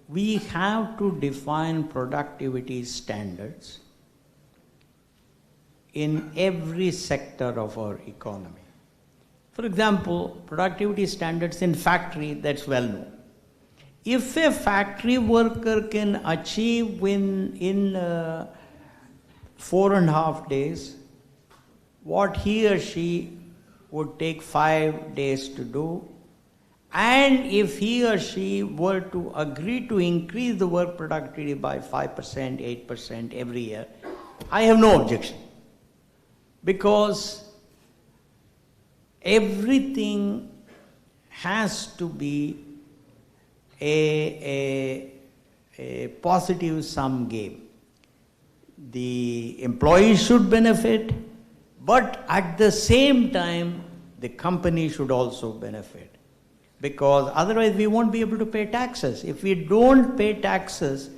We have to define productivity standards in every sector of our economy. For example, productivity standards in factory, that's well known. If a factory worker can achieve in 4.5 days what he or she would take 5 days to do, and if he or she were to agree to increase the work productivity by 5%, 8% every year, I have no objection. Because everything has to be a positive sum game. The employee should benefit, but at the same time, the company should also benefit. Because otherwise we won't be able to pay taxes. If we don't pay taxes,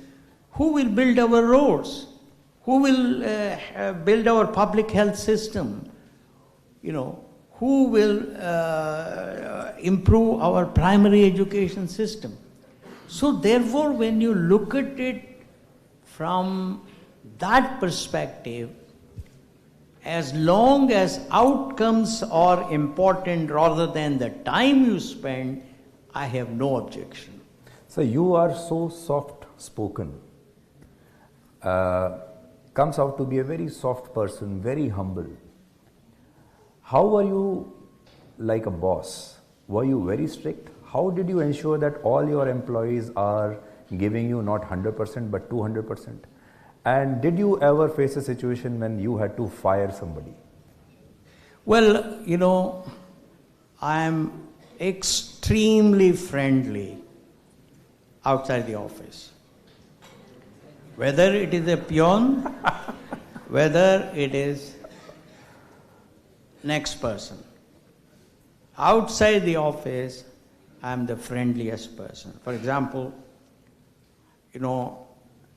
who will build our roads? Who will build our public health system? Who will improve our primary education system? So therefore, when you look at it from that perspective, as long as outcomes are important rather than the time you spend, I have no objection. So you are so soft-spoken. Comes out to be a very soft person, very humble. How were you like a boss? Were you very strict? How did you ensure that all your employees are giving you not 100% but 200%? And did you ever face a situation when you had to fire somebody? Well, I am extremely friendly outside the office. Whether it is a peon, whether it is next person. Outside the office, I am the friendliest person. For example,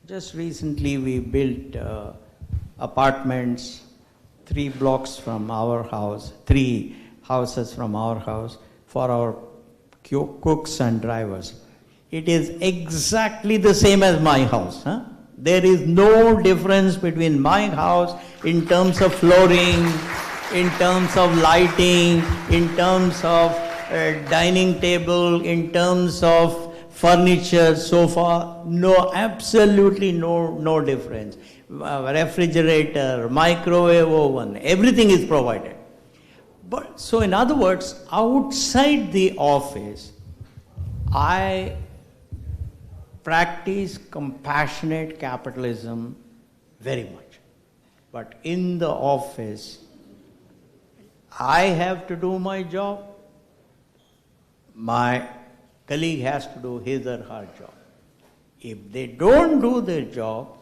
just recently we built apartments 3 blocks from our house, 3 houses from our house for our cooks and drivers. It is exactly the same as my house. There is no difference between my house in terms of flooring, in terms of lighting, in terms of dining table, in terms of furniture, sofa. No, absolutely no difference. Refrigerator, microwave oven, everything is provided. But so in other words, outside the office, I practice compassionate capitalism very much. But in the office, I have to do my job, my colleague has to do his or her job. If they don't do their job,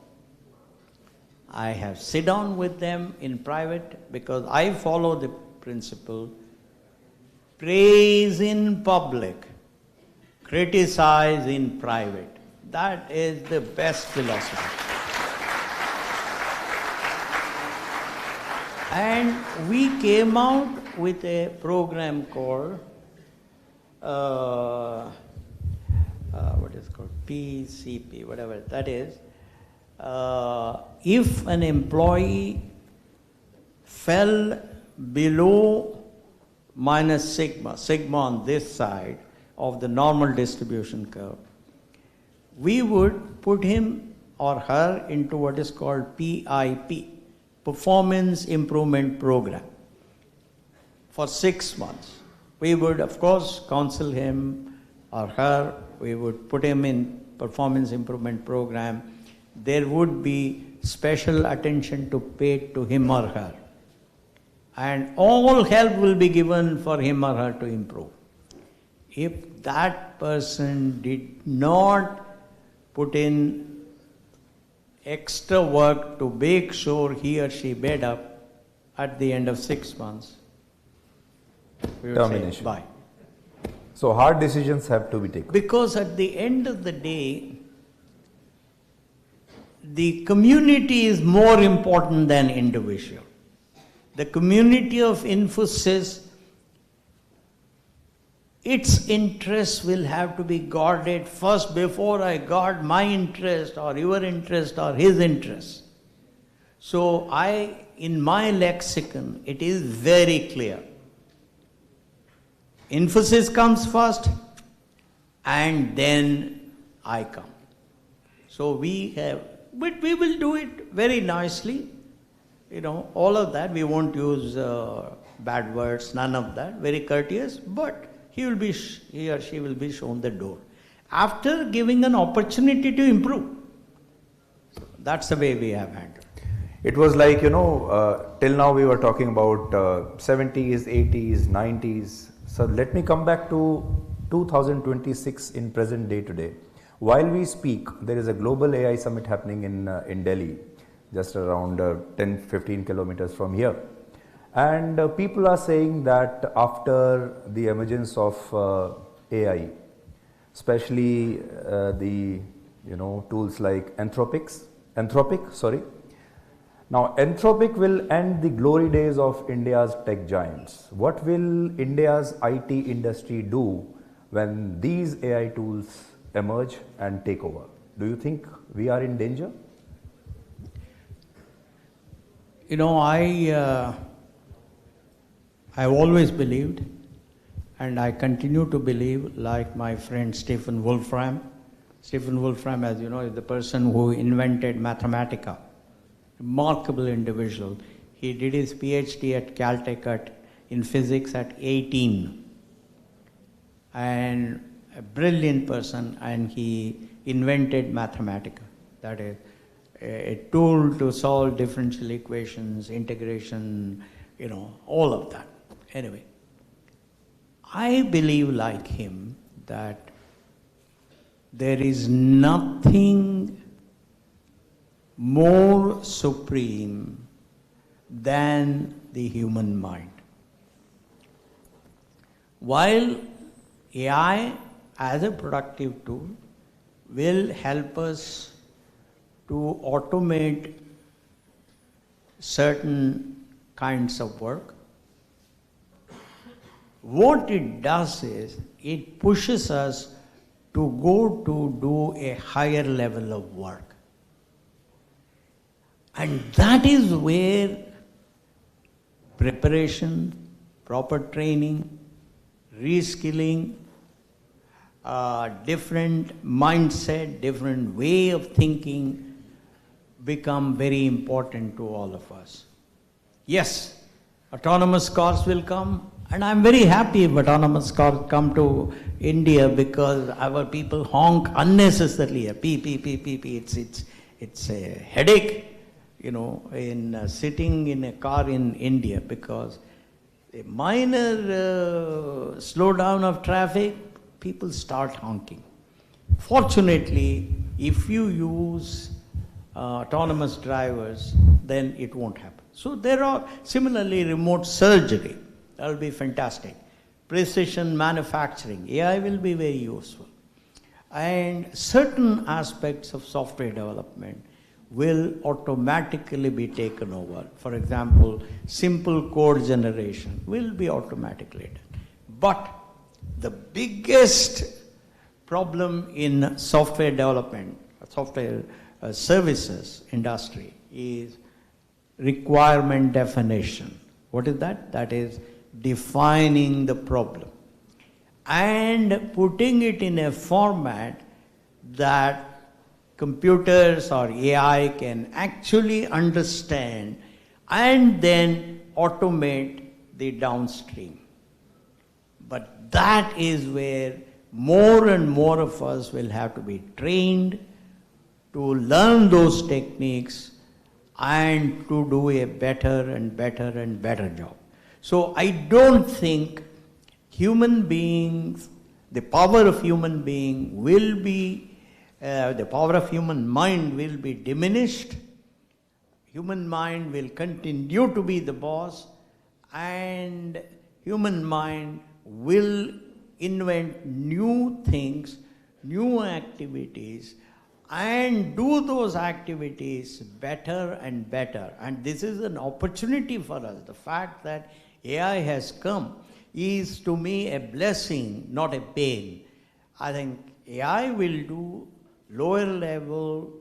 I have sit down with them in private, because I follow the principle, praise in public, criticize in private. That is the best philosophy. And we came out with a program called what is called PCP, whatever that is. If an employee fell below minus sigma on this side of the normal distribution curve, we would put him or her into what is called PIP, Performance Improvement Program, for 6 months. We would, of course, counsel him or her, we would put him in Performance Improvement Program. There would be special attention to paid to him or her. And all help will be given for him or her to improve. If that person did not put in extra work to make sure he or she made up at the end of 6 months, we would termination. say bye. So hard decisions have to be taken. Because at the end of the day, the community is more important than individual. The community of Infosys, its interests will have to be guarded first before I guard my interest or your interest or his interest. So in my lexicon, it is very clear. Infosys comes first and then I come. So but we will do it very nicely. All of that, we won't use bad words, none of that, very courteous, but he or she will be shown the door after giving an opportunity to improve. So that's the way we have handled. It was like, till now we were talking about 70s, 80s, 90s. So let me come back to 2026 in present day today. While we speak, there is a global AI summit happening in Delhi, just around 10-15 kilometers from here. And people are saying that after the emergence of AI, especially the tools like Anthropic. Now Anthropic will end the glory days of India's tech giants. What will India's IT industry do when these AI tools emerge and take over? Do you think we are in danger? I've always believed, and I continue to believe, like my friend Stephen Wolfram. Stephen Wolfram, as you know, is the person who invented Mathematica. Remarkable individual. He did his PhD at Caltech in physics at 18. And a brilliant person, and he invented Mathematica. That is a tool to solve differential equations, integration, all of that. Anyway, I believe like him that there is nothing more supreme than the human mind. While AI as a productive tool will help us to automate certain kinds of work, what it does is it pushes us to go to do a higher level of work. And that is where preparation, proper training, reskilling, different mindset, different way of thinking become very important to all of us. Yes, autonomous cars will come. And I'm very happy if autonomous cars come to India because our people honk unnecessarily. Beep, beep, beep, beep. It's a headache, in sitting in a car in India because a minor slowdown of traffic, people start honking. Fortunately, if you use autonomous drivers, then it won't happen. So there are similarly remote surgery. That will be fantastic. Precision manufacturing, AI will be very useful. And certain aspects of software development will automatically be taken over. For example, simple code generation will be automatically done. But the biggest problem in software development, software services industry is requirement definition. What is that? That is defining the problem and putting it in a format that computers or AI can actually understand and then automate the downstream. But that is where more and more of us will have to be trained to learn those techniques and to do a better and better and better job. So I don't think human beings, the power of human being will be, the power of human mind will be diminished. Human mind will continue to be the boss, and human mind will invent new things, new activities, and do those activities better and better. And this is an opportunity for us. The fact that AI has come is to me a blessing, not a pain. I think AI will do lower level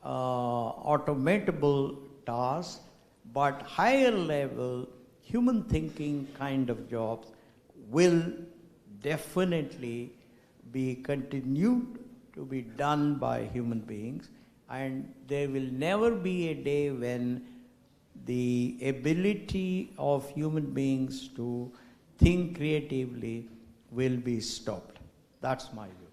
automatable tasks, but higher level human thinking kind of jobs will definitely be continued to be done by human beings, and there will never be a day when the ability of human beings to think creatively will be stopped. That's my view.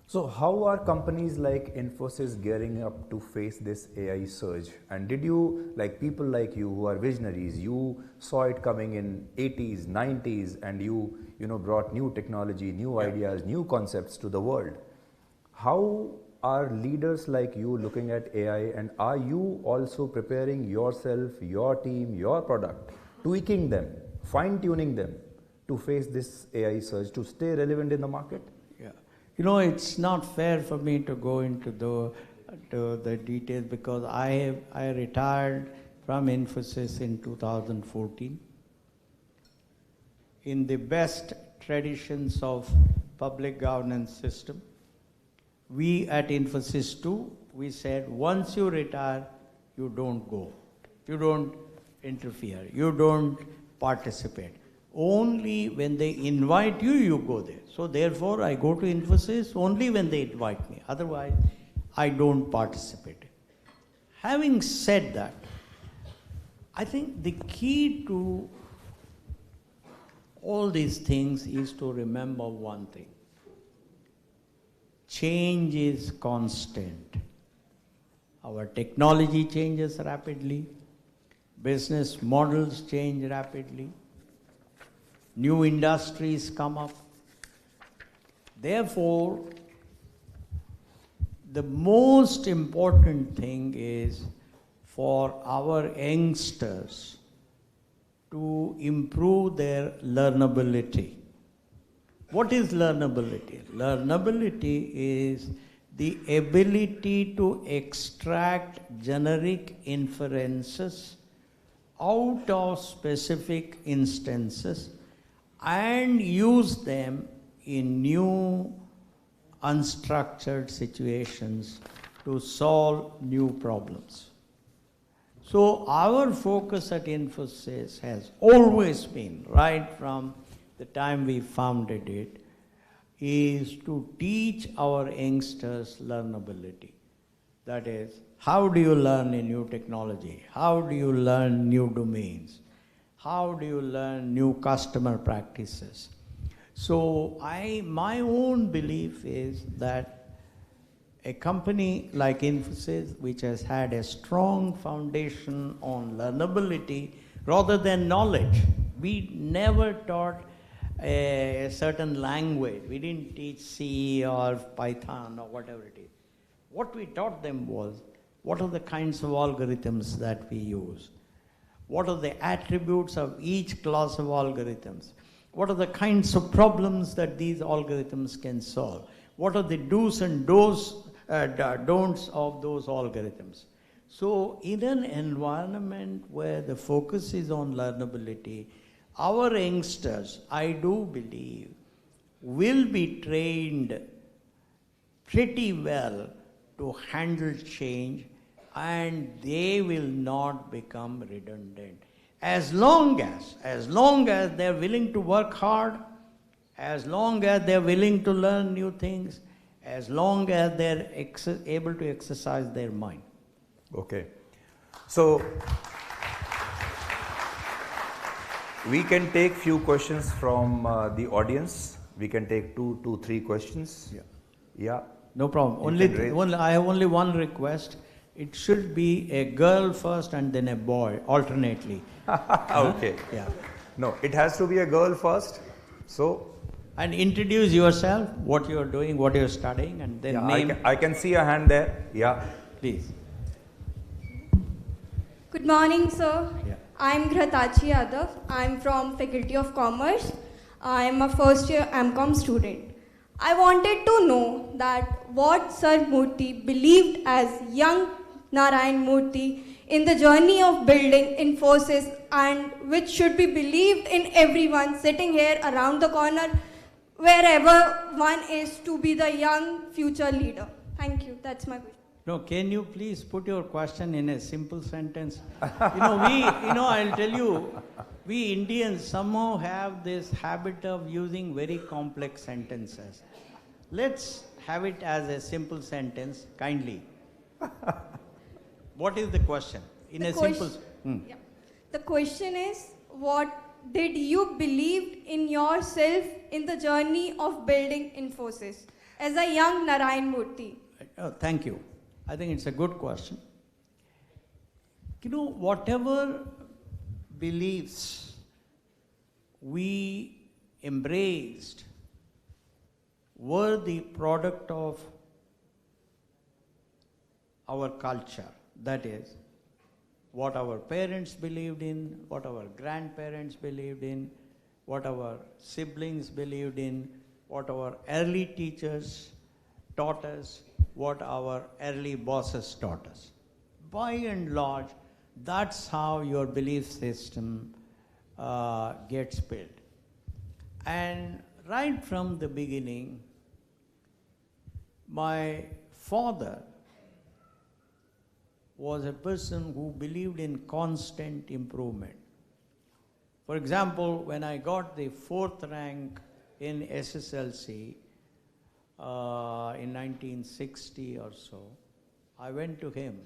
So how are companies like Infosys gearing up to face this AI surge? And did you, like people like you who are visionaries, you saw it coming in 80s, 90s, and you brought new technology, new ideas, new concepts to the world. How are leaders like you looking at AI, and are you also preparing yourself, your team, your product, tweaking them, fine-tuning them to face this AI surge, to stay relevant in the market? Yeah. It's not fair for me to go into the details because I retired from Infosys in 2014. In the best traditions of public governance system, we at Infosys too, we said once you retire, you don't go. You don't interfere. You don't participate. Only when they invite you, you go there. So therefore, I go to Infosys only when they invite me. Otherwise, I don't participate. Having said that, I think the key to all these things is to remember one thing. Change is constant. Our technology changes rapidly. Business models change rapidly. New industries come up. Therefore, the most important thing is for our youngsters to improve their learnability. What is learnability? Learnability is the ability to extract generic inferences out of specific instances and use them in new unstructured situations to solve new problems. So our focus at Infosys has always been, right from the time we founded it, is to teach our youngsters learnability. That is, how do you learn a new technology? How do you learn new domains? How do you learn new customer practices? So my own belief is that a company like Infosys, which has had a strong foundation on learnability rather than knowledge, we never taught a certain language. We didn't teach C or Python or whatever it is. What we taught them was, what are the kinds of algorithms that we use? What are the attributes of each class of algorithms? What are the kinds of problems that these algorithms can solve? What are the do's and don'ts of those algorithms? So in an environment where the focus is on learnability, our youngsters, I do believe, will be trained pretty well to handle change, and they will not become redundant. As long as they're willing to work hard, as long as they're willing to learn new things, as long as they're able to exercise their mind. Okay. So, we can take few questions from the audience. We can take two, 3 questions. Yeah. No problem. I have only one request. It should be a girl first and then a boy, alternately. Okay. Yeah. No, it has to be a girl first. So. And introduce yourself, what you're doing, what you're studying, and then name. I can see a hand there. Yeah. Please. Good morning, sir. Yeah. I'm Ghratachi Yadav. I'm from Faculty of Commerce. I'm a first year MCOM student. I wanted to know that what Sir Murthy believed as young Narayana Murthy in the journey of building Infosys, and which should be believed in everyone sitting here around the corner, wherever one is, to be the young future leader. Thank you. That's my question. No, can you please put your question in a simple sentence? I'll tell you, we Indians somehow have this habit of using very complex sentences. Let's have it as a simple sentence, kindly. What is the question? The question is, what did you believe in yourself in the journey of building Infosys as a young Narayana Murthy? Thank you. I think it's a good question. Whatever beliefs we embraced were the product of our culture. That is, what our parents believed in, what our grandparents believed in, what our siblings believed in, what our early teachers taught us, what our early bosses taught us. By and large, that's how your belief system gets built. And right from the beginning, my father was a person who believed in constant improvement. For example, when I got the 4th rank in SSLC in 1960 or so, I went to him.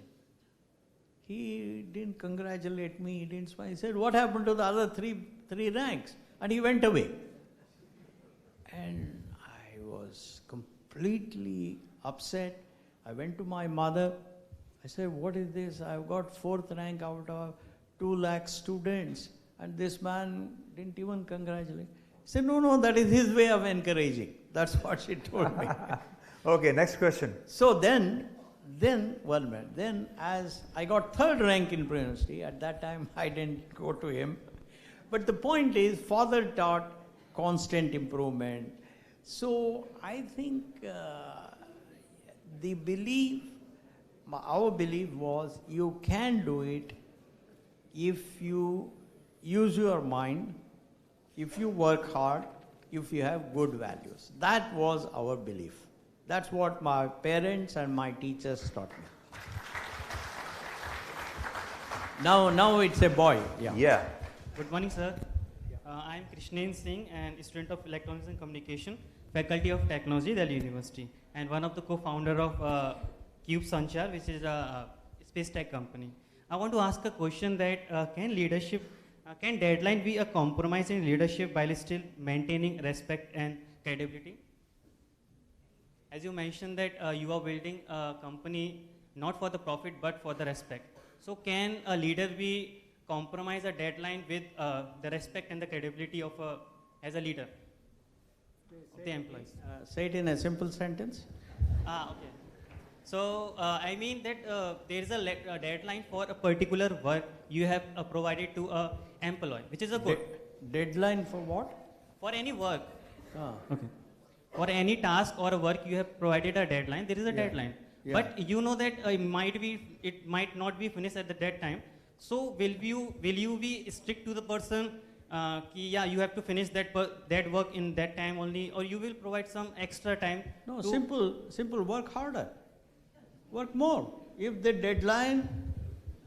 He didn't congratulate me, he didn't smile. He said, "What happened to the other three ranks?" And he went away. And I was completely upset. I went to my mother. I said, "What is this? I've got 4th rank out of 2 lakh students, and this man didn't even congratulate." He said, no, that is his way of encouraging. That's what she told me. Okay, next question. So then as I got 3rd rank in university, at that time I didn't go to him. But the point is, father taught constant improvement. So I think our belief was, you can do it if you use your mind, if you work hard, if you have good values. That was our belief. That's what my parents and my teachers taught me. Now it's a boy. Yeah. Good morning, sir. I'm Krishnan Singh, and a student of Electronics and Communication, Faculty of Technology, Delhi University, and one of the co-founder of Cube Sanchar, which is a space tech company. I want to ask a question that can leadership Can deadline be a compromise in leadership while still maintaining respect and credibility? As you mentioned that you are building a company not for the profit but for the respect. So can a leader be compromise a deadline with the respect and the credibility of as a leader of the employees? Say it in a simple sentence. Okay. So I mean that there is a deadline for a particular work you have provided to a employee, which is a good. Deadline for what? For any work. Okay. For any task or a work you have provided a deadline, there is a deadline. Yeah. But you know that it might not be finished at that time. So will you be strict to the person? Yeah, you have to finish that work in that time only, or you will provide some extra time? No, simple. Work harder. Work more. If the deadline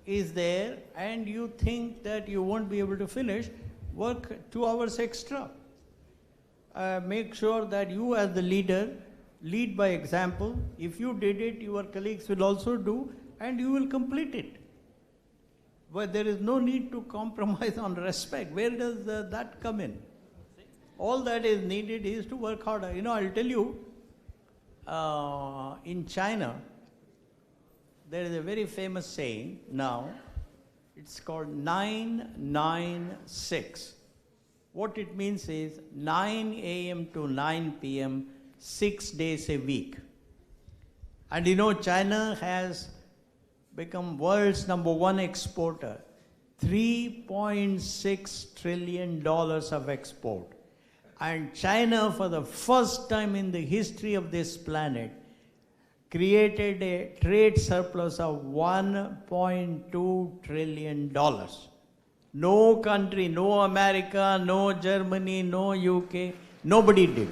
is there and you think that you won't be able to finish, work 2 hours extra. Make sure that you as the leader lead by example. If you did it, your colleagues will also do, and you will complete it. But there is no need to compromise on respect. Where does that come in? All that is needed is to work harder. You know, I'll tell you, in China, there is a very famous saying now. It's called 996. What it means is 9 a.m. to 9 p.m., 6 days a week. And you know, China has become world's #1 exporter. $3.6 trillion of export. And China, for the first time in the history of this planet, created a trade surplus of $1.2 trillion. No country, no America, no Germany, no UK, nobody did.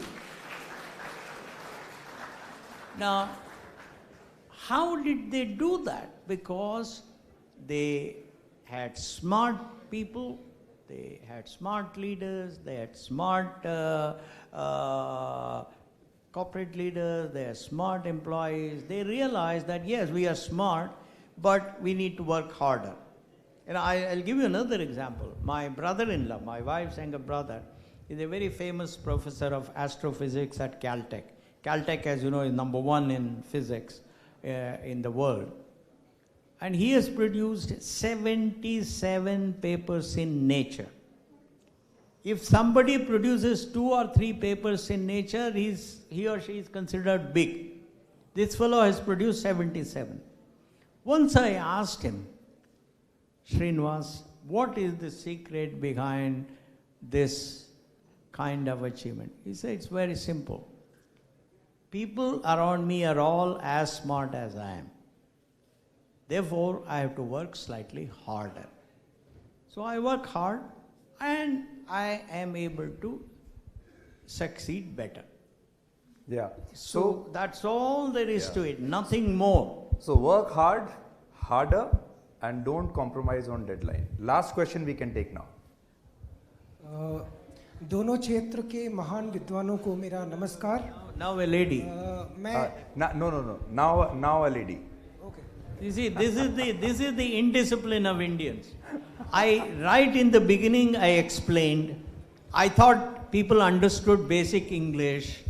Now, how did they do that? Because they had smart people, they had smart leaders, they had smart corporate leaders, they had smart employees. They realized that yes, we are smart, but we need to work harder. And I'll give you another example. My brother-in-law, my wife's younger brother, is a very famous professor of astrophysics at Caltech. Caltech, as you know, is #1 in physics in the world. And he has produced 77 papers in Nature. If somebody produces 2 or 3 papers in Nature, he or she is considered big. This fellow has produced 77. Once I asked him, Srinivas, what is the secret behind this kind of achievement? He said, it's very simple. People around me are all as smart as I am. Therefore, I have to work slightly harder. So I work hard and I am able to succeed better. Yeah. So that's all there is to it, nothing more. So work hard, harder, and don't compromise on deadline. Last question we can take now. दोनों क्षेत्र के महान विद्वानों को मेरा नमस्कार. Now a lady. No. Now a lady. Okay. You see, this is the indiscipline of Indians. Right in the beginning, I explained. I thought people understood basic English,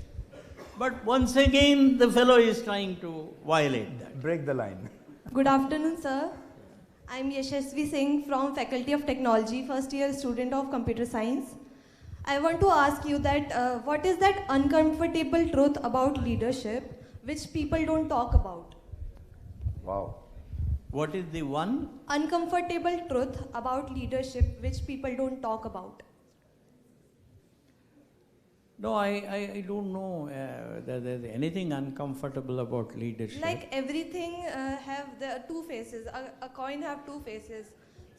but once again, the fellow is trying to violate that. Break the line. Good afternoon, sir. I'm Yashasvi Singh from Faculty of Technology, first year student of Computer Science. I want to ask you that what is that uncomfortable truth about leadership which people don't talk about? Wow. What is the one? Uncomfortable truth about leadership which people don't talk about. No, I don't know that there's anything uncomfortable about leadership. Like everything have the 2 faces. A coin have 2 faces.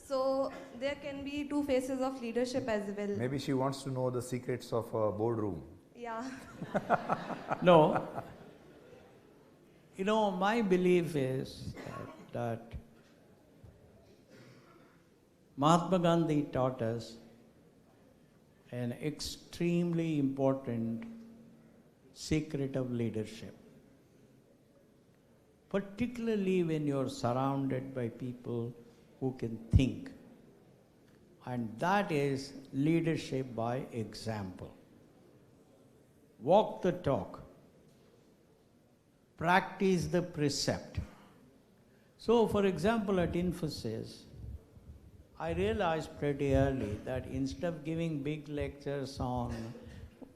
So there can be 2 faces of leadership as well. Maybe she wants to know the secrets of a boardroom. Yeah. No. You know, my belief is that Mahatma Gandhi taught us an extremely important secret of leadership. Particularly when you're surrounded by people who can think. and that is leadership by example. Walk the talk. Practice the precept. So, for example, at Infosys, I realized pretty early that instead of giving big lectures on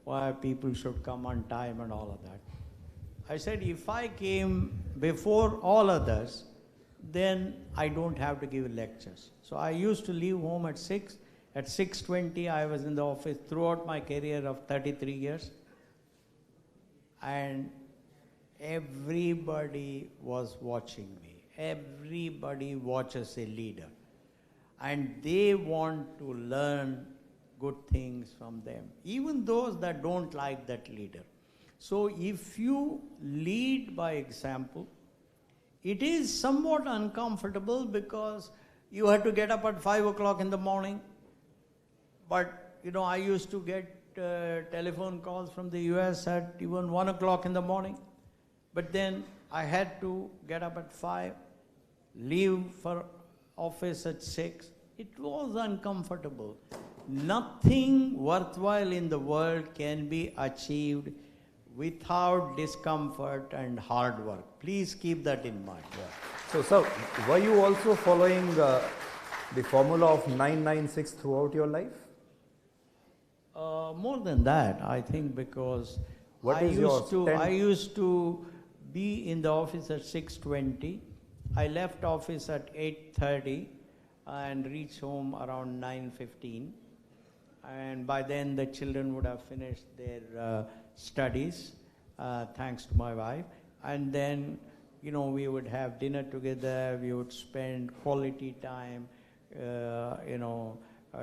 why people should come on time and all of that, I said if I came before all others, then I don't have to give lectures. So I used to leave home at 6. At 6:20, I was in the office throughout my career of 33 years. And everybody was watching me. Everybody watches a leader. And they want to learn good things from them, even those that don't like that leader. So if you lead by example, it is somewhat uncomfortable because you have to get up at 5 o'clock in the morning. But, you know, I used to get telephone calls from the US at even 1 o'clock in the morning. But then I had to get up at 5, leave for office at 6. It was uncomfortable. Nothing worthwhile in the world can be achieved without discomfort and hard work. Please keep that in mind. So, sir, were you also following the formula of 996 throughout your life? More than that, I think, because I used to be in the office at 6:20. I left office at 8:30 and reached home around 9:15. And by then the children would have finished their studies, thanks to my wife. And then, you know, we would have dinner together, we would spend quality time,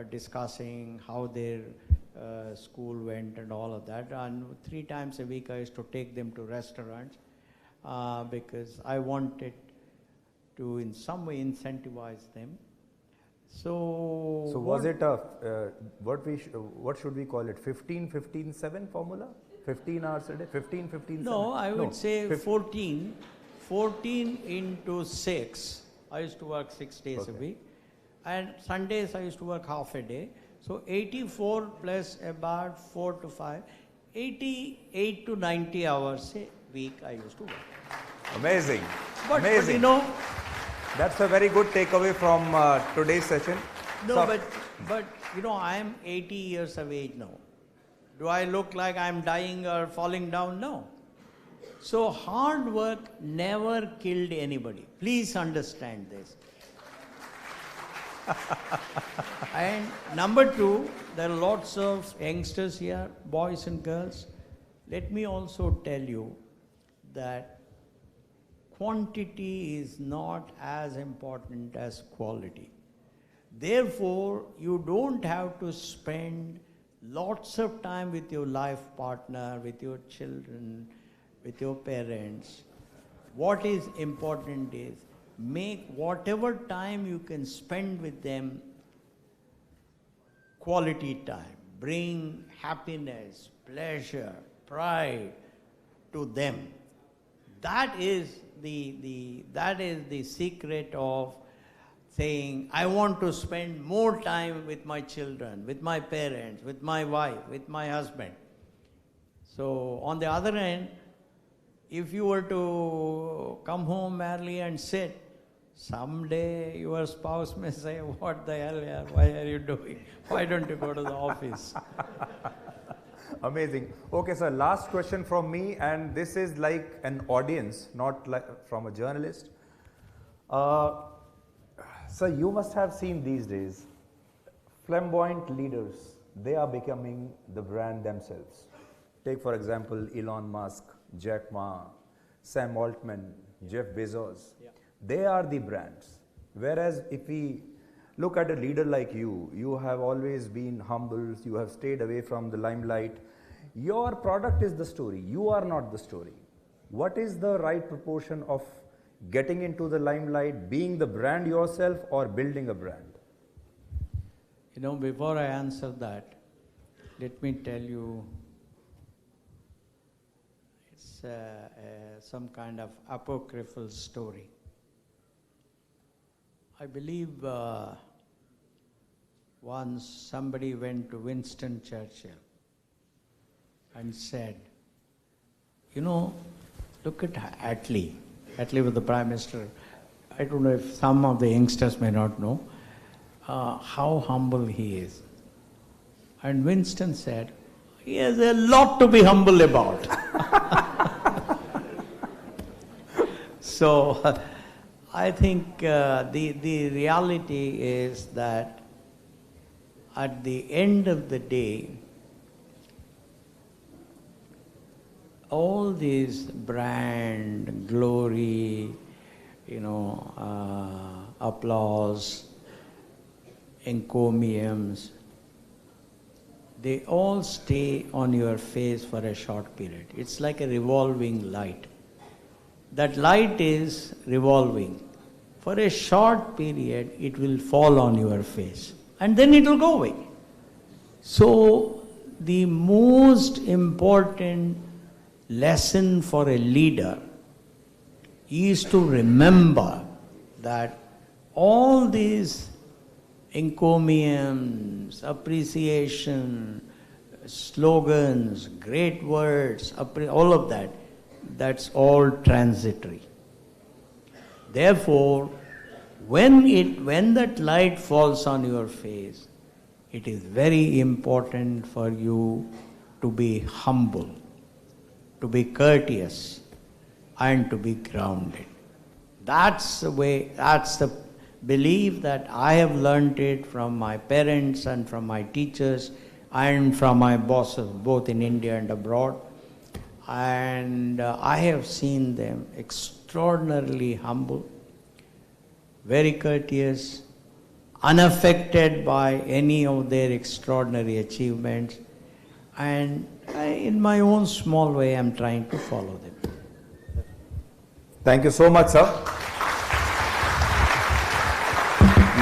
discussing how their school went and all of that. And 3 times a week I used to take them to restaurants because I wanted to in some way incentivize them. So was it a, what should we call it, 15-15-7 formula? 15 hours a day, 15-15-7? No, I would say 14 into 6. I used to work 6 days a week. And Sundays I used to work half a day. So 84 plus about 4 to 5, 88 to 90 hours a week I used to work. Amazing. But you know, that's a very good takeaway from today's session. No, but you know, I am 80 years of age now. Do I look like I'm dying or falling down? No. So hard work never killed anybody. Please understand this. And number 2, there are lots of youngsters here, boys and girls. Let me also tell you that quantity is not as important as quality. Therefore, you don't have to spend lots of time with your life partner, with your children, with your parents. What is important is make whatever time you can spend with them quality time. Bring happiness, pleasure, pride to them. That is the secret of saying, I want to spend more time with my children, with my parents, with my wife, with my husband. So on the other hand, if you were to come home early and sit, someday your spouse may say, what the hell, yeah, why are you doing? Why don't you go to the office? Amazing. Okay, sir, last question from me, and this is like an audience, not like from a journalist. Sir, you must have seen these days, flamboyant leaders, they are becoming the brand themselves. Take for example, Elon Musk, Jack Ma, Sam Altman, Jeff Bezos. Yeah. They are the brands. Whereas if we look at a leader like you, you have always been humble, you have stayed away from the limelight. Your product is the story, you are not the story. What is the right proportion of getting into the limelight, being the brand yourself, or building a brand? You know, before I answer that, let me tell you, it's some kind of apocryphal story. once somebody went to Winston Churchill and said, you know, look at Attlee. Attlee was the Prime Minister. I don't know if some of the youngsters may not know how humble he is. And Winston said, he has a lot to be humble about. So I think the reality is that at the end of the day, all these brand, glory, applause, encomiums, they all stay on your face for a short period. It's like a revolving light. That light is revolving. For a short period, it will fall on your face, and then it will go away. So, the most important lesson for a leader is to remember that all these encomiums, appreciation, slogans, great words, all of that, that's all transitory. Therefore, when that light falls on your face, it is very important for you to be humble, to be courteous, and to be grounded. That's the way, that's the belief that I have learned it from my parents and from my teachers and from my bosses, both in India and abroad. And I have seen them extraordinarily humble, very courteous, unaffected by any of their extraordinary achievements. And in my own small way, I'm trying to follow them. Thank you so much, sir.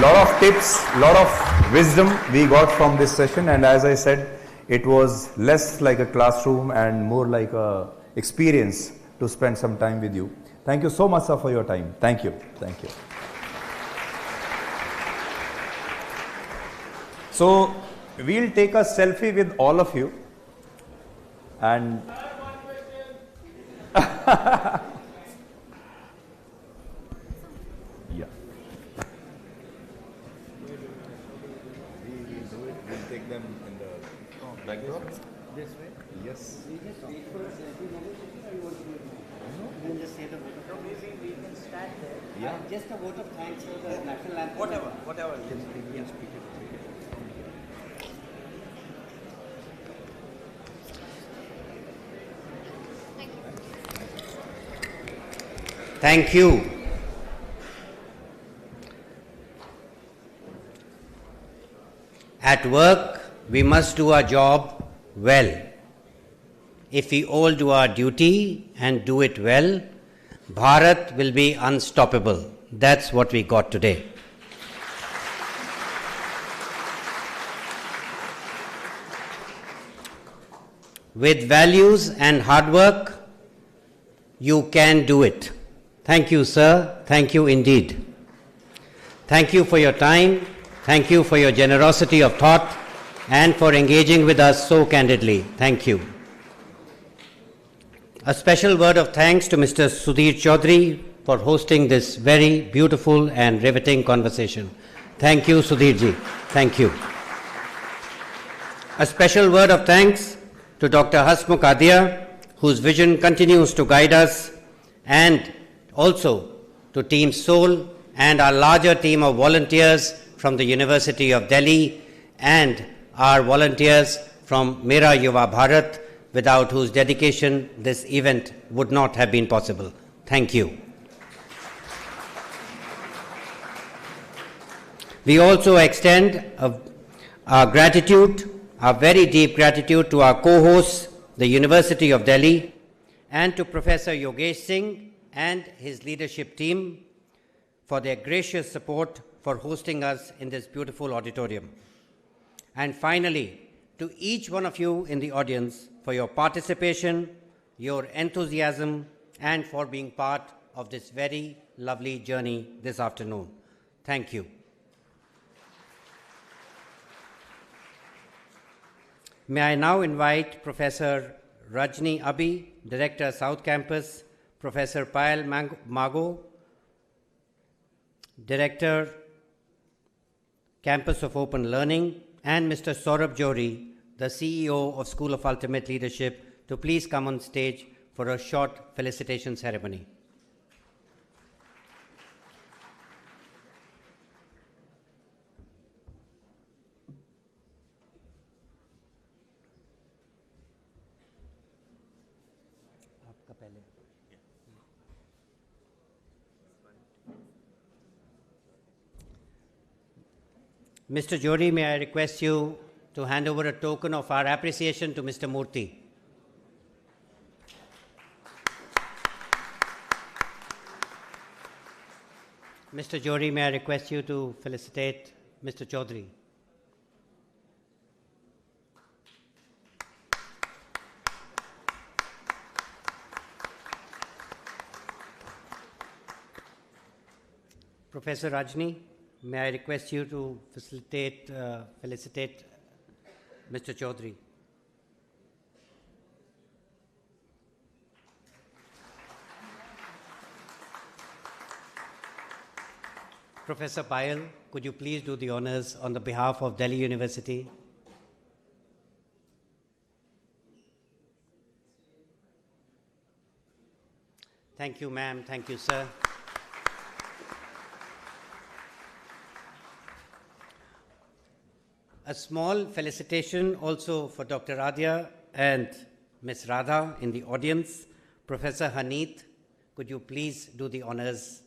Lot of tips, lot of wisdom we got from this session, and as I said, it was less like a classroom and more like a experience to spend some time with you. Thank you so much, sir, for your time. Thank you. Thank you. So, we'll take a selfie with all of you. And yeah. We'll take them in the backdrop. This way? Yes. We just wait for a selfie moment, or you want to do it now? We'll just say the vote of thanks. We can start there. Yeah. Just a vote of thanks for the national anthem. Whatever. Just speak it. Thank you. At work, we must do our job well. If we all do our duty and do it well, Bharat will be unstoppable. That's what we got today. With values and hard work, you can do it. Thank you, sir. Thank you indeed. Thank you for your time. Thank you for your generosity of thought and for engaging with us so candidly. Thank you. A special word of thanks to Mr. Sudhir Chaudhary for hosting this very beautiful and riveting conversation. Thank you, Sudhir ji. Thank you. A special word of thanks to Dr. Hasmukh Adhia, whose vision continues to guide us, and also to Team Soul and our larger team of volunteers from the University of Delhi and our volunteers from Mera Yuva Bharat, without whose dedication this event would not have been possible. Thank you. We also extend our gratitude, our very deep gratitude to our co-hosts, the University of Delhi, and to Professor Yogesh Singh and his leadership team for their gracious support for hosting us in this beautiful auditorium. And finally, to each one of you in the audience for your participation, your enthusiasm, and for being part of this very lovely journey this afternoon. Thank you. May I now invite Professor Rajni Abhi, Director, South Campus, Professor Payal Mago, Director, Campus of Open Learning, and Mr. Saurabh Johri, the CEO of School of Ultimate Leadership, to please come on stage for a short felicitation ceremony. Mr. Johri, may I request you to hand over a token of our appreciation to Mr. Murthy. Mr. Johri, may I request you to felicitate Mr. Chaudhary. Professor Rajni, may I request you to felicitate Mr. Chaudhary. Professor Payal, could you please do the honors on the behalf of Delhi University? Thank you, ma'am. Thank you, sir. A small felicitation also for Dr. Radhya and Ms. Radha in the audience. Professor Haneet, could you please do the honors?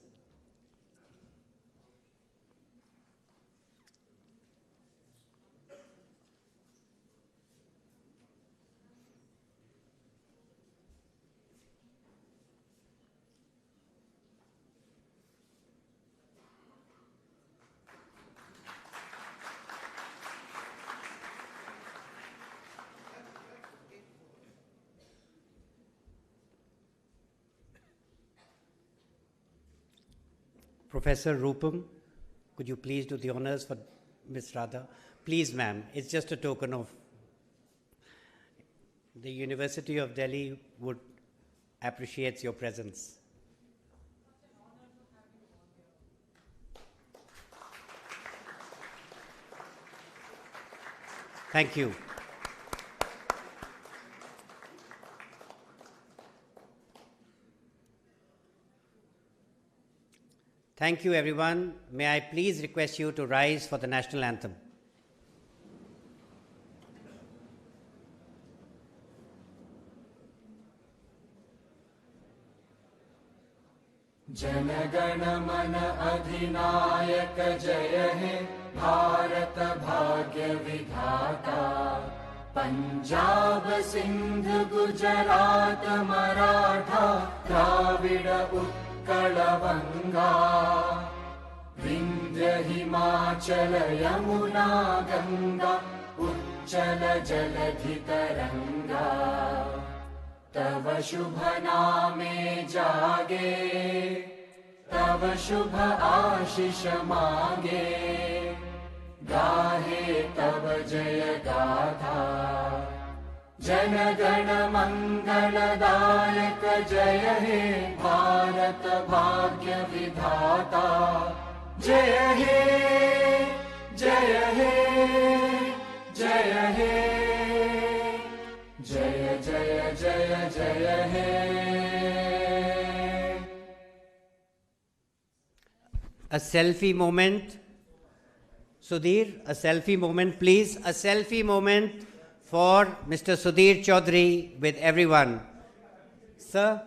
Professor Rupam, could you please do the honors for Ms. Radha? Please, ma'am, it's just a token of the University of Delhi would appreciate your presence. Thank you. Thank you, everyone. May I please request you to rise for the national anthem. जनगण मन अधिनायक जय हे भारत भाग्य विधाता पंजाब सिंध गुजरात मराठा द्राविड उत्कल गंगा विंध्य हिमाचल यमुना गंगा उच्चल जलधि तरंगा तव शुभ नामे जागे तव शुभ आशीष मांगे गाहे तव जय गाथा जन गण मंगलदायक जय हे भारत भाग्य विधाता जय हे जय हे जय हे जय जय जय जय हे A selfie moment. Sudhir, a selfie moment, please. A selfie moment for Mr. Sudhir Chaudhary with everyone. Sir?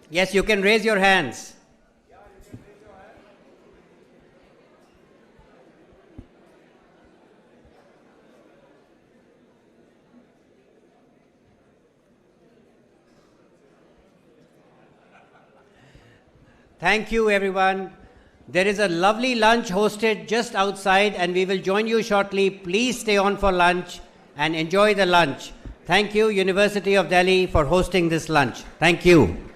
Yes, you can raise your hands. Thank you, everyone. There is a lovely lunch hosted just outside, and we will join you shortly. Please stay on for lunch and enjoy the lunch. Thank you, University of Delhi, for hosting this lunch. Thank you.